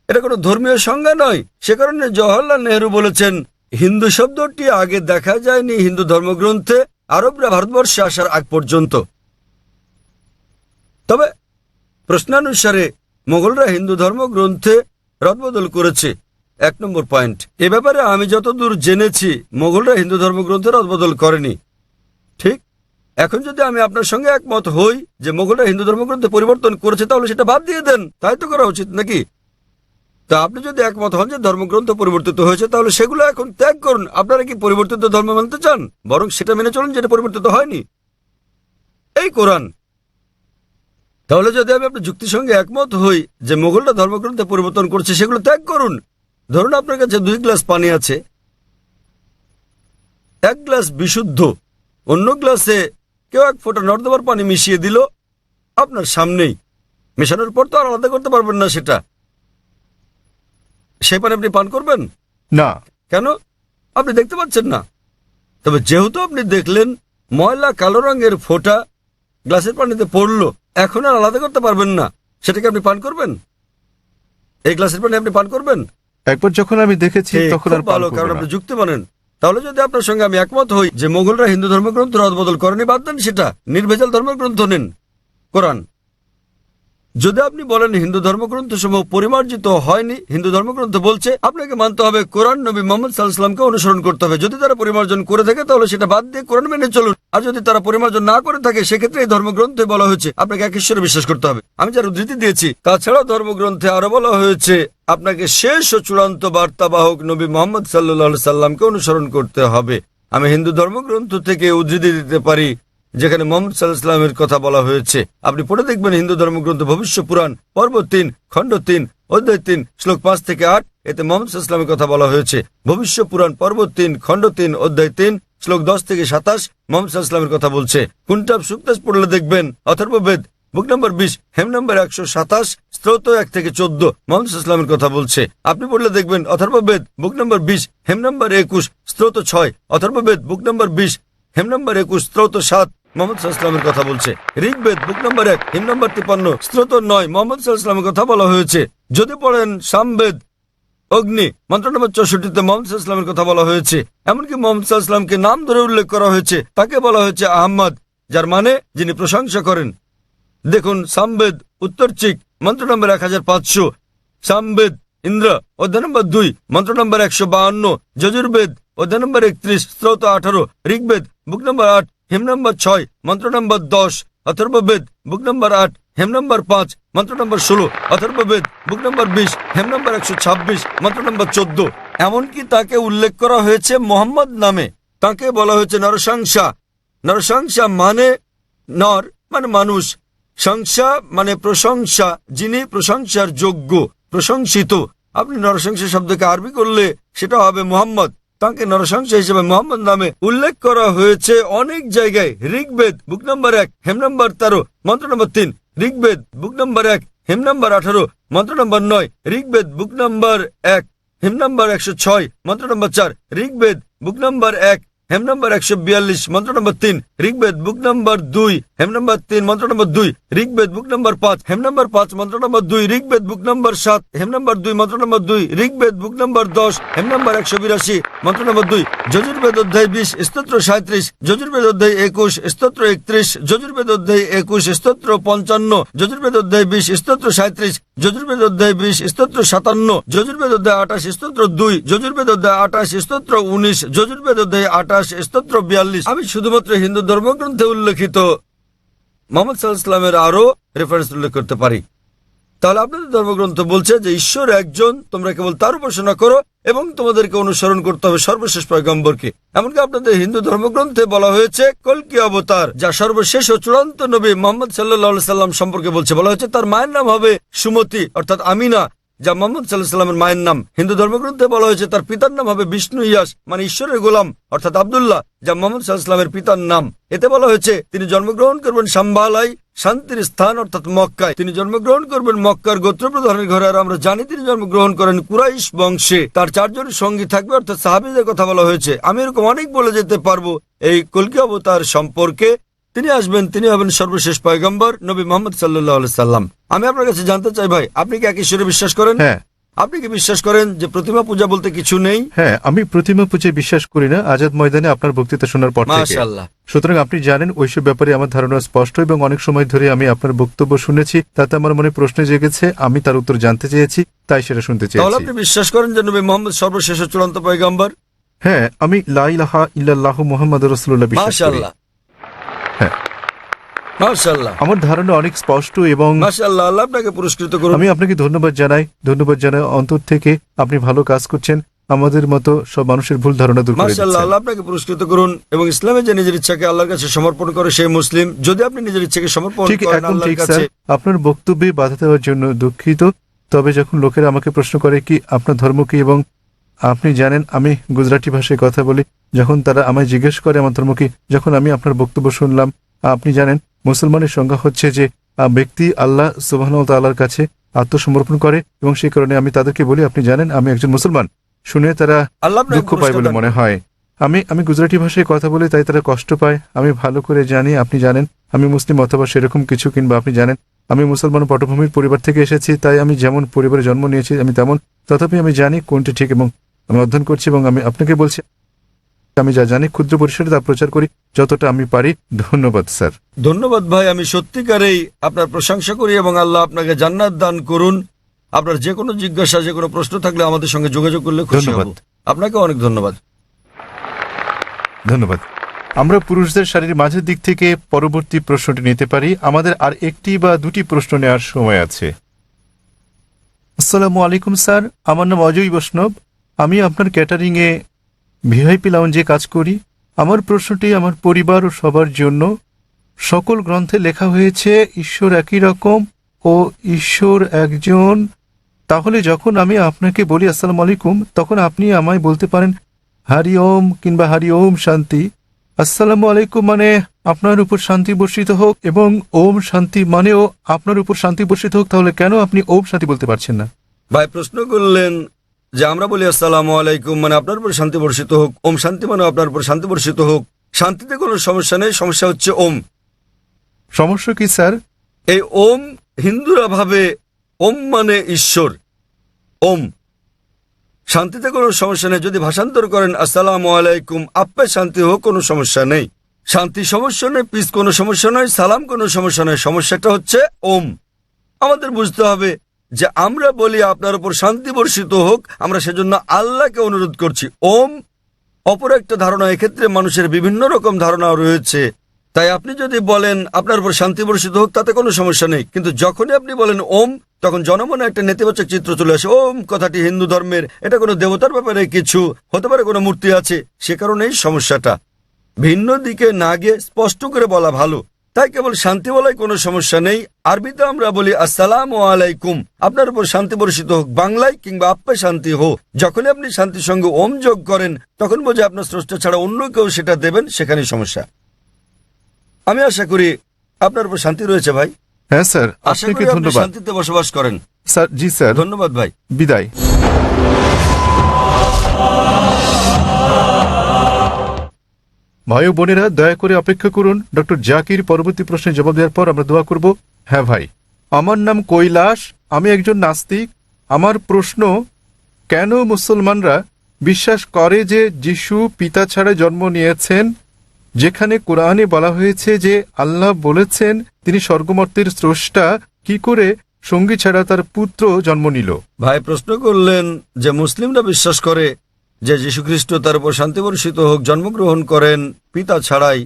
S2: এটা কোনো ধর্মীয় সংজ্ঞা নয়। সে কারণে জওহরলাল নেহরু বলেছেন হিন্দু শব্দটি আগে দেখা যায়নি হিন্দু ধর্মগ্রন্থে আরবরা ভারতবর্ষে আসার আগ পর্যন্ত। তবে প্রশ্নানুসারে মোগলরা হিন্দু ধর্মগ্রন্থে রদবদল করেছে। 1 নম্বর পয়েন্ট, এ ব্যাপারে আমি যতদূর জেনেছি মোগলরা হিন্দু ধর্মগ্রন্থে রদবদল করেনি। ঠিক, এখন যদি আমি আপনার সঙ্গে একমত হই যে মোগলরা হিন্দু ধর্মগ্রন্থে পরিবর্তন করেছে তাহলে সেটা বাদ দিয়ে দেন, তাই তো করা উচিত নাকি? তা আপনি যদি একমত হন যে ধর্মগ্রন্থ পরিবর্তিত হয়েছে তাহলে সেগুলো এখন ত্যাগ করুন। আপনারা কি পরিবর্তিত ধর্ম মানতে চান? বরং সেটা মেনে চলুন যেটা পরিবর্তিত হয়নি, এই কোরআন। তাহলে যদি আমি আপনার যুক্তির সঙ্গে একমত হই যে মোগলরা ধর্মগ্রন্থে পরিবর্তন করছে, সেগুলো ত্যাগ করুন। ধরুন আপনার কাছে 2 গ্লাস পানি আছে, 1 গ্লাস বিশুদ্ধ, অন্য গ্লাসে কেউ 1 ফোঁটা নর্দমার পানি মিশিয়ে দিল আপনার সামনেই। মেশানোর পর তো আর আলাদা করতে পারবেন না সেটা, সেই পানি আপনি পান করবেন
S1: না।
S2: কেন? আপনি দেখতে পাচ্ছেন না। তবে যেহেতু আপনি দেখলেন ময়লা কালো রঙের ফোঁটা গ্লাসের পানিতে পড়লো, এখন আর আলাদা করতে পারবেন না, সেটাকে আপনি পান করবেন? এই গ্লাসের পানি আপনি পান করবেন?
S1: একবার যখন আমি দেখেছি তখন আর
S2: ভালো, কারণ আপনি যুক্তি মানেন। তাহলে যদি আপনার সঙ্গে আমি একমত হই যে মোগলরা হিন্দু ধর্মগ্রন্থ রদবদল করেনি, বাদ দেন সেটা, নির্ভেজাল ধর্মগ্রন্থ নেন, কোরআন। যদি আপনি বলেন হিন্দু ধর্মগ্রন্থ সমূহ পরিমার্জিত হয়নি, হিন্দু ধর্মগ্রন্থ বলছে, আপনাকে মানতে হবে কোরআন, নবী মুহাম্মদ সাল্লাল্লাহু আলাইহি ওয়াসাল্লামকে অনুসরণ করতে হবে। যদি তারা পরিমার্জন করে থাকে তাহলে সেটা বাদ দিয়ে কোরআন মেনে চলুন। আর যদি তারা পরিমার্জন না করে থাকে সেক্ষেত্রে এই ধর্মগ্রন্থে বলা হয়েছে আপনাকে এক ঈশ্বরে বিশ্বাস করতে হবে। আমি যার উদ্ধৃতি দিয়েছি, তাছাড়াও ধর্মগ্রন্থে আরো বলা হয়েছে আপনাকে শেষ ও চূড়ান্ত বার্তাবাহক নবী মুহাম্মদ সাল্লাল্লাহু আলাইহি সাল্লামকে অনুসরণ করতে হবে। আমি হিন্দু ধর্মগ্রন্থ থেকে উদ্ধৃতি দিতে পারি যেখানে মুহাম্মদ সাল্লাল্লাহু আলাইহি ওয়াসাল্লামের কথা বলা হয়েছে। আপনি পড়ে দেখবেন হিন্দু ধর্মগ্রন্থ ভবিষ্য পুরাণ পর্ব 3 খণ্ড 3 অধ্যায় 3 শ্লোক 5 থেকে 8, এতে মুহাম্মদ সাল্লাল্লাহু আলাইহি ওয়াসাল্লামের কথা বলা হয়েছে। ভবিষ্য পুরাণ পর্ব 3 খণ্ড 3 অধ্যায় 3 শ্লোক 10 থেকে 27 মুহাম্মদ সাল্লাল্লাহু আলাইহি ওয়াসাল্লামের কথা বলছে। কুনটাব সুক্তাস পড়লে দেখবেন অথর্ববেদ বুক নম্বর 20 হেম নম্বর 127 স্তোত্র 1 থেকে 14 মুহাম্মদ সাল্লাল্লাহু আলাইহি ওয়াসাল্লামের কথা বলছে। আপনি পড়লে দেখবেন অথর্ববেদ বুক নম্বর 20 হেম নম্বর 21 স্তোত্র 6, অথর্ববেদ বুক নম্বর 20 হেম নম্বর 21 স্তোত্র 7 মুহাম্মদ সাল্লাল্লাহু আলাইহি ওয়াসাল্লামের কথা বলছে। ঋগ্বেদ বুক নম্বর 1 হিম নম্বর 53 স্তোত্র 9 মুহাম্মদ সাল্লাল্লাহু আলাইহি ওয়াসাল্লামের কথা বলা হয়েছে। যদি পড়েন সামবেদ অগ্নি মন্ত্র নম্বর 64-তে মুহাম্মদ সাল্লাল্লাহু আলাইহি ওয়াসাল্লামের কথা বলা হয়েছে। এমনকি মুহাম্মদ সাল্লাল্লাহু আলাইহি ওয়াসাল্লামকে নাম ধরে উল্লেখ করা হয়েছে, তাকে বলা হয়েছে আহমদ, যার মানে যিনি প্রশংসা করেন। দেখুন সামবেদ উত্তরচিক মন্ত্র নম্বর 1500, সামবেদ ইন্দ্র অধ্যায় নম্বর 2 মন্ত্র নম্বর 152, যজুর্বেদ অধ্যায় নম্বর 31 স্তোত্র 18, ঋগ্বেদ বুক নম্বর 8 হেম নম্বর 6 মন্ত্র নম্বর 10, অথর্ববেদ বুক নম্বর 8 হেম নম্বর 5 মন্ত্র নম্বর 16, অথর্ববেদ বুক নম্বর 20 হেম নম্বর 126 মন্ত্র নম্বর 14। এমনকি তাকে উল্লেখ করা হয়েছে মোহাম্মদ নামে। তাকে বলা হয়েছে নরসংসা। নরসংসা মানে নর মানে মানুষ, সংসা মানে প্রশংসা, যিনি প্রশংসার যোগ্য, প্রশংসিত। আপনি নরসংসা শব্দকে আরবি করলে সেটা হবে মোহাম্মদ। তাকে নরসংসা হিসেবে মোহাম্মদ নামে উল্লেখ করা হয়েছে অনেক জায়গায়। ঋগ্বেদ বুক নম্বর 1 হেম নম্বর 13 মন্ত্র নম্বর 3, ঋগ্বেদ বুক নম্বর 1 হেম নম্বর 18 মন্ত্র নম্বর 9, ঋগ্বেদ বুক নম্বর 1 হেম নম্বর 106 মন্ত্র নম্বর 4, ঋগ্বেদ বুক নম্বর 1 হেম নম্বর 142, মন্ত্র নম্বর 3, ঋগ্বেদ বুক নম্বর 2, হেম নম্বর 3, মন্ত্র নম্বর 2, ঋগ্বেদ বুক নম্বর 5, হেম নম্বর 5, মন্ত্র নম্বর 2, ঋগ্বেদ বুক নম্বর 7, হেম নম্বর 2, মন্ত্র নম্বর 2, ঋগ্বেদ বুক নম্বর 10, হেম নম্বর 182, মন্ত্র নম্বর 2, যজুর্বেদ অধ্যায় 20, স্তোত্র 37, যজুর্বেদ অধ্যায় 21, স্তোত্র 31, যজুর্বেদ অধ্যায় 21, স্তোত্র 55, যজুর্বেদ অধ্যায় 20, স্তোত্র 37, যজুর্বেদ অধ্যায় 20, স্তোত্র 57, যজুর্বেদ অধ্যায় 28, স্তোত্র 2, যজুর্বেদ অধ্যায় 28, স্তোত্র 19, যজুর্বেদ অধ্যায় 28, স্তোত্র 42। আমি শুধুমাত্র হিন্দু ধর্মগ্রন্থে উল্লেখিত মুহাম্মদ সাল্লাল্লাহু আলাইহি ওয়াসাল্লামের আরো রেফারেন্স উল্লেখ করতে পারি। তাহলে আপনাদের ধর্মগ্রন্থ বলছে যে ঈশ্বর একজন, তোমরা কেবল তার উপাসনা করো এবং তোমাদেরকে অনুসরণ করতে হবে সর্বশেষ পয়গম্বরকে। এমনকি আপনাদের হিন্দু ধর্মগ্রন্থে বলা হয়েছে কল্কি অবতার, যা সর্বশেষ ও চূড়ান্ত নবী মুহাম্মদ সাল্লাল্লাহু আলাইহি সাল্লাম সম্পর্কে বলছে। বলা হয়েছে তার মায়ের নাম হবে সুমতি অর্থাৎ আমিনা, যা মুহাম্মদ সাল্লাল্লাহু আলাইহি সাল্লামের মায়ের নাম। হিন্দু ধর্মগ্রন্থে বলা হয়েছে তার পিতার নাম হবে বিষ্ণু ইয়াস, মানে ঈশ্বরের গোলাম অর্থাৎ আব্দুল্লাহ, যা মুহাম্মদ সাল্লাল্লাহু আলাইহি সাল্লামের পিতার নাম। এতে বলা হয়েছে তিনি জন্মগ্রহণ করবেন সাম্বালাই, শান্তির স্থান অর্থাৎ মক্কায়। তিনি জন্মগ্রহণ করবেন মক্কার গোত্রপ্রধানের ঘরে, আর আমরা জানি তিনি জন্মগ্রহণ করেন কুরাইশ বংশে। তার 4 জন সঙ্গী থাকবে অর্থাৎ সাহাবীদের কথা বলা হয়েছে। আমি এরকম অনেক বলে যেতে পারবো এই কল্কি অবতার সম্পর্কে। তিনি আসবেন, তিনি হবেন সর্বশেষ পয়গম্বর নবী মুহাম্মদ সাল্লাল্লাহু আলাইহি সাল্লাম। আমি আপনার কাছে জানতে চাই ভাই, আপনি কি এক ঈশ্বরে বিশ্বাস করেন?
S1: হ্যাঁ।
S2: আপনি কি বিশ্বাস করেন যে প্রতিমা পূজা বলতে কিছু নেই?
S1: হ্যাঁ, আমি প্রতিমা পূজায় বিশ্বাস করি না, আজাদ ময়দানে আপনার বক্তৃতা শোনার পর থেকে।
S2: মাশাআল্লাহ।
S1: সুতরাং আপনি জানেন ওইসব ব্যাপারে আমার ধারণা স্পষ্ট, এবং অনেক সময় ধরে আমি আপনার বক্তব্য শুনেছি, তাতে আমার মনে প্রশ্ন জেগেছে, আমি তার উত্তর জানতে চেয়েছি, তাই সেটা শুনতে
S2: তাহলে
S1: চেয়েছি।
S2: আপনি বিশ্বাস করেন যে নবী মুহাম্মদ সর্বশেষ ও চূড়ান্ত পয়গম্বর?
S1: হ্যাঁ, আমি লা ইলাহা ইল্লাল্লাহু মুহাম্মাদুর রাসূলুল্লাহ বিশ্বাস করি।
S2: মাশাআল্লাহ।
S1: হ্যাঁ।
S2: মাশাআল্লাহ।
S1: আমার ধারণা অনেক স্পষ্ট, এবং
S2: মাশাআল্লাহ, আল্লাহ আপনাকে পুরস্কৃত করুন।
S1: আমি আপনাকে ধন্যবাদ জানাই অন্তর থেকে। আপনি ভালো কাজ করছেন, আমাদের মতো সব মানুষের ভুল ধারণা দূর করে
S2: মাশাআল্লাহ,
S1: দিচ্ছেন।
S2: আল্লাহ আপনাকে পুরস্কৃত করুন। এবং ইসলামে যে নিজের ইচ্ছাকে আল্লাহর কাছে সমর্পণ করে সেই মুসলিম। যদি আপনি নিজের ইচ্ছাকে সমর্পণ
S1: ঠিক,
S2: করেন
S1: একদম
S2: আল্লাহর
S1: ঠিক
S2: কাছে।
S1: স্যার। আপনার বক্তব্যে বাধা দেওয়ার জন্য দুঃখিত। তবে যখন লোকেরা আমাকে প্রশ্ন করে কি আপনার ধর্ম কি, এবং আপনি জানেন আমি গুজরাটি ভাষায় কথা বলি, যখন তারা আমায় জিজ্ঞেস করে আমার ধর্ম কি, যখন আমি আপনার বক্তব্য শুনলাম, আপনি জানেন মুসলমানের সংজ্ঞা হচ্ছে যে ব্যক্তি আল্লাহ সুবহানাহু ওয়া তাআলার কাছে আত্মসমর্পণ করে, এবং সেই কারণে আমি তাদেরকে বলি আপনি জানেন আমি একজন মুসলমান। শুনে তারা
S2: আল্লাহ আপনাকে
S1: দুঃখ পায় বলে
S2: পুরস্কার দান
S1: মনে
S2: করুন।
S1: হয়। আমি গুজরাটি ভাষায় কথা বলি, তাই তারা কষ্ট পায়। আমি ভালো করে জানি, আপনি জানেন আমি মুসলিম অথবা সেরকম কিছু, কিংবা আপনি জানেন আমি মুসলমান পটভূমির পরিবার থেকে এসেছি, তাই আমি যেমন পরিবারে জন্ম নিয়েছি আমি তেমন। তথাপি আমি জানি কোনটি ঠিক, এবং আমি অধ্যয়ন করছি, এবং আমি আপনাকে বলছি আমি যা জানি ক্ষুদ্র পরিসরে তা প্রচার করি যতটা আমি পারি। ধন্যবাদ স্যার।
S2: ধন্যবাদ ভাই, আমি সত্যিকারেই আপনার প্রশংসা করি, এবং আল্লাহ আপনাকে জান্নাত দান করুন। আপনার যে কোনো জিজ্ঞাসা, যে কোনো প্রশ্ন থাকলে আমাদের সঙ্গে যোগাযোগ করলে খুশি
S1: ধন্যবাদ।
S2: হব। আপনাকে অনেক ধন্যবাদ।
S1: ধন্যবাদ। আমরা পুরুষদের শাড়ির মাঝের দিক থেকে পরবর্তী প্রশ্নটি নিতে পারি। আমাদের আর একটি বা দুটি প্রশ্ন নেওয়ার সময় আছে। আসসালামু আলাইকুম স্যার, আমার নাম অজয় বৈষ্ণব। আমি আপনার ক্যাটারিং এ ভিআইপি লাউঞ্জে কাজ করি। আমার প্রশ্নটি আমার পরিবার ও সবার জন্য। সকল গ্রন্থে লেখা হয়েছে ঈশ্বর একই রকম ও ঈশ্বর একজন। তাহলে যখন আমি আপনাকে বলি আসসালামু আলাইকুম, তখন আপনি আমায় বলতে পারেন হারি ওম কিংবা হারি ওম শান্তি। আসসালামু আলাইকুম মানে আপনার উপর শান্তি বর্ষিত হোক, এবং ওম শান্তি মানেও আপনার উপর শান্তি বর্ষিত হোক। তাহলে কেন আপনি ওম শান্তি বলতে পারছেন না?
S2: ভাই প্রশ্ন করলেন যে আমরা বলি আসসালামু আলাইকুম মানে আপনার উপর শান্তি বর্ষিত হোক, ওম শান্তি মানে আপনার উপর শান্তি বর্ষিত হোক। শান্তিতে কোনো সমস্যা নেই, সমস্যা হচ্ছে ওম।
S1: সমস্যা কি স্যার?
S2: এই ওম হিন্দুরা ভাবে ওম মানে ঈশ্বর। ওম শান্তিতে কোনো সমস্যা নেই। যদি ভাষান্তর করেন আসসালামু আলাইকুম আপে শান্তি হোক, কোনো সমস্যা নেই। শান্তি সমস্যা নেই, পিস কোনো সমস্যা নয়, সালাম কোনো সমস্যা নয়। সমস্যাটা হচ্ছে ওম। আমাদের বুঝতে হবে যে আমরা বলি আপনার উপর শান্তি বর্ষিত হোক, আমরা সেজন্য আল্লাহকে অনুরোধ করছি। ওম অপর একটা ধারণা, এক্ষেত্রে মানুষের বিভিন্ন রকম ধারণা রয়েছে। তাই আপনি যদি বলেন আপনার উপর শান্তি বর্ষিত হোক, তাতে কোনো সমস্যা নেই। কিন্তু যখনই আপনি বলেন ওম, তখন জনমনে একটা নেতিবাচক চিত্র চলে আসে। ওম কথাটি হিন্দু ধর্মের, এটা কোনো দেবতার ব্যাপারে কিছু হতে পারে, কোনো মূর্তি আছে, সে কারণেই সমস্যাটা। ভিন্ন দিকে না গিয়ে স্পষ্ট করে বলা ভালো। তাই কেবল শান্তি বলাই কোনো সমস্যা নেই। আরবিতে আমরা বলি আসসালামু আলাইকুম আপনার উপর শান্তি বর্ষিত হোক, বাংলায় কিংবা আপ্পে শান্তি হোক। যখনই আপনি শান্তির সঙ্গে ওম যোগ করেন, তখন বোঝে আপনার স্রষ্টা ছাড়া অন্য কেউ সেটা দেবেন, সেখানেই সমস্যা। আমি আশা করি আপনার উপর শান্তি রয়েছে ভাই।
S1: হ্যাঁ স্যার,
S2: আশা
S1: আপনাকে
S2: করি আপনি
S1: ধন্যবাদ
S2: শান্তিতে বসবাস করেন।
S1: স্যার। জি স্যার,
S2: ধন্যবাদ ভাই।
S1: বিদায়। ভাই ও বোনেরা, দয়া করে অপেক্ষা করুন। ডক্টর জাকির পরবর্তী প্রশ্নের জবাব দেওয়ার পর আমরা দোয়া করব। হ্যাঁ ভাই, আমার নাম কৈলাস, আমি একজন নাস্তিক। আমার প্রশ্ন, কেন মুসলমানরা বিশ্বাস করে যে যিশু পিতা ছাড়া জন্ম নিয়েছেন, যেখানে কোরআনে বলা হয়েছে যে আল্লাহ বলেছেন তিনি স্বর্গমর্তের স্রষ্টা, কি করে সঙ্গী ছাড়া তার পুত্র জন্ম নিল?
S2: ভাই প্রশ্ন করলেন যে মুসলিমরা বিশ্বাস করে যে যীশুখ্রিস্ট তার উপর শান্তি বর্ষিত হোক জন্মগ্রহণ করেন পিতা ছাড়াই,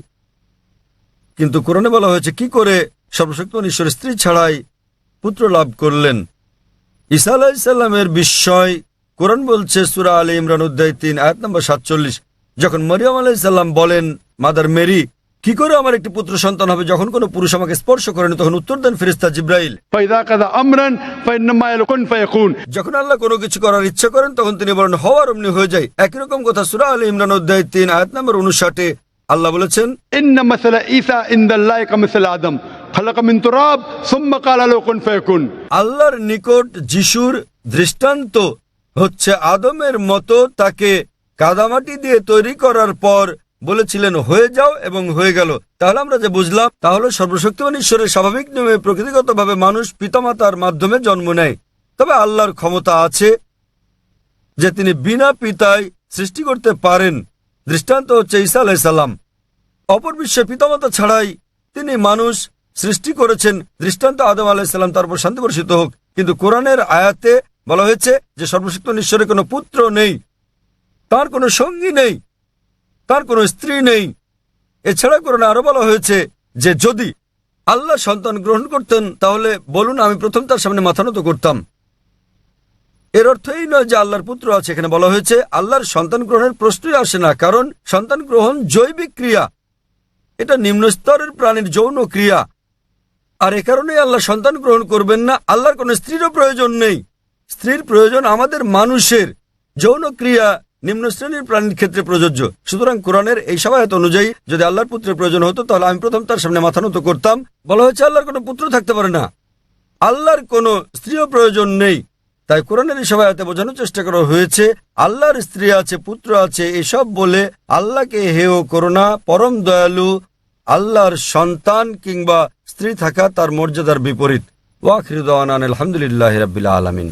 S2: কিন্তু কোরআনে বলা হয়েছে কি করে সর্বশক্তিমান ঈশ্বরের স্ত্রী ছাড়াই পুত্র লাভ করলেন। ঈসা আলাইহিসসালামের বিস্ময় কোরআন বলছে সূরা আলে ইমরান অধ্যায় 3 আয়াত নম্বর 47, যখন মরিয়ম আলাইহিসসালাম বলেন মাদার মেরি, কি করে আমার একটি পুত্র সন্তান হবে যখন কোনো পুরুষ আমাকে স্পর্শ করেনি, তখন উত্তর দেন ফেরেশতা জিবরাইল,
S3: فإذا قضى أمرا فإنما يقول كن فيكون।
S2: যখন আল্লাহ কোনো কিছু করার ইচ্ছা করেন তখন তিনি বলেন হওয়ার অমনি হয়ে যায়। একই রকম কথা সূরা আলে ইমরান অধ্যায় 3 আয়াত নম্বর 59 আল্লাহ বলেছেন,
S3: إن مثل عيسى عند الله كمثل آدم خلق من تراب ثم قال له كن فيكون।
S2: আল্লাহর নিকট যিশুর দৃষ্টান্ত হচ্ছে আদমের মতো, তাকে কাদামাটি দিয়ে তৈরি করার পর বলেছিলেন হয়ে যাও এবং হয়ে গেল। তাহলে আমরা যে বুঝলাম তাহলে সর্বশক্তিমান ঈশ্বরের স্বাভাবিক নিয়মে প্রকৃতিগতভাবে মানুষ পিতামাতার মাধ্যমে জন্ম নেয়, তবে আল্লাহর ক্ষমতা আছে যে তিনি বিনা পিতায় সৃষ্টি করতে পারেন। দৃষ্টান্ত হচ্ছে ঈসা আলাইহিস সালাম, অপর বিশ্বে পিতামাতা ছাড়াই তিনি মানুষ সৃষ্টি করেছেন। দৃষ্টান্ত আদম আলাইহিস সালাম, তারপর শান্তি বর্ষিত হোক। কিন্তু কোরআনের আয়াতে বলা হয়েছে যে সর্বশক্তিমান ঈশ্বরের কোনো পুত্র নেই, তার কোনো সঙ্গী নেই, তার কোনো স্ত্রী নেই। এছাড়া কোরআনে আরো বলা হয়েছে যে যদি আল্লাহ সন্তান গ্রহণ করতেন তাহলে বলুন আমি প্রথম তার সামনে মাথা নত করতাম। এর অর্থ এই নয় যে আল্লাহর পুত্র আছে। এখানে বলা হয়েছে আল্লাহর সন্তান গ্রহণের প্রশ্নই আসে না, কারণ সন্তান গ্রহণ জৈবিক ক্রিয়া, এটা নিম্ন স্তরের প্রাণীর যৌন ক্রিয়া। আর এ কারণেই আল্লাহ সন্তান গ্রহণ করবেন না। আল্লাহর কোনো স্ত্রীরও প্রয়োজন নেই, স্ত্রীর প্রয়োজন আমাদের মানুষের। যৌন ক্রিয়া নিম্ন শ্রেণীর প্রাণীর ক্ষেত্রে প্রযোজ্য। সুতরাং কোরআনের এই সবায়াত অনুযায়ী যদি আল্লাহর পুত্রের প্রয়োজন হতো তাহলে আমি প্রথম তার সামনে মাথা নত করতাম। বলা হয়েছে আল্লাহর কোনো পুত্র থাকতে পারে না, আল্লাহর কোনো স্ত্রীও প্রয়োজন নেই। তাই কোরআনের এই সবায়াতে বোঝানোর চেষ্টা করা হয়েছে আল্লাহর স্ত্রী আছে, পুত্র আছে, এসব বলে আল্লাহকে হেয় করো না। পরম দয়ালু আল্লাহর সন্তান কিংবা স্ত্রী থাকা তার মর্যাদার বিপরীত। ওয়া আখিরু দাওয়ানা আলহামদুলিল্লাহি রাব্বিল আলামিন।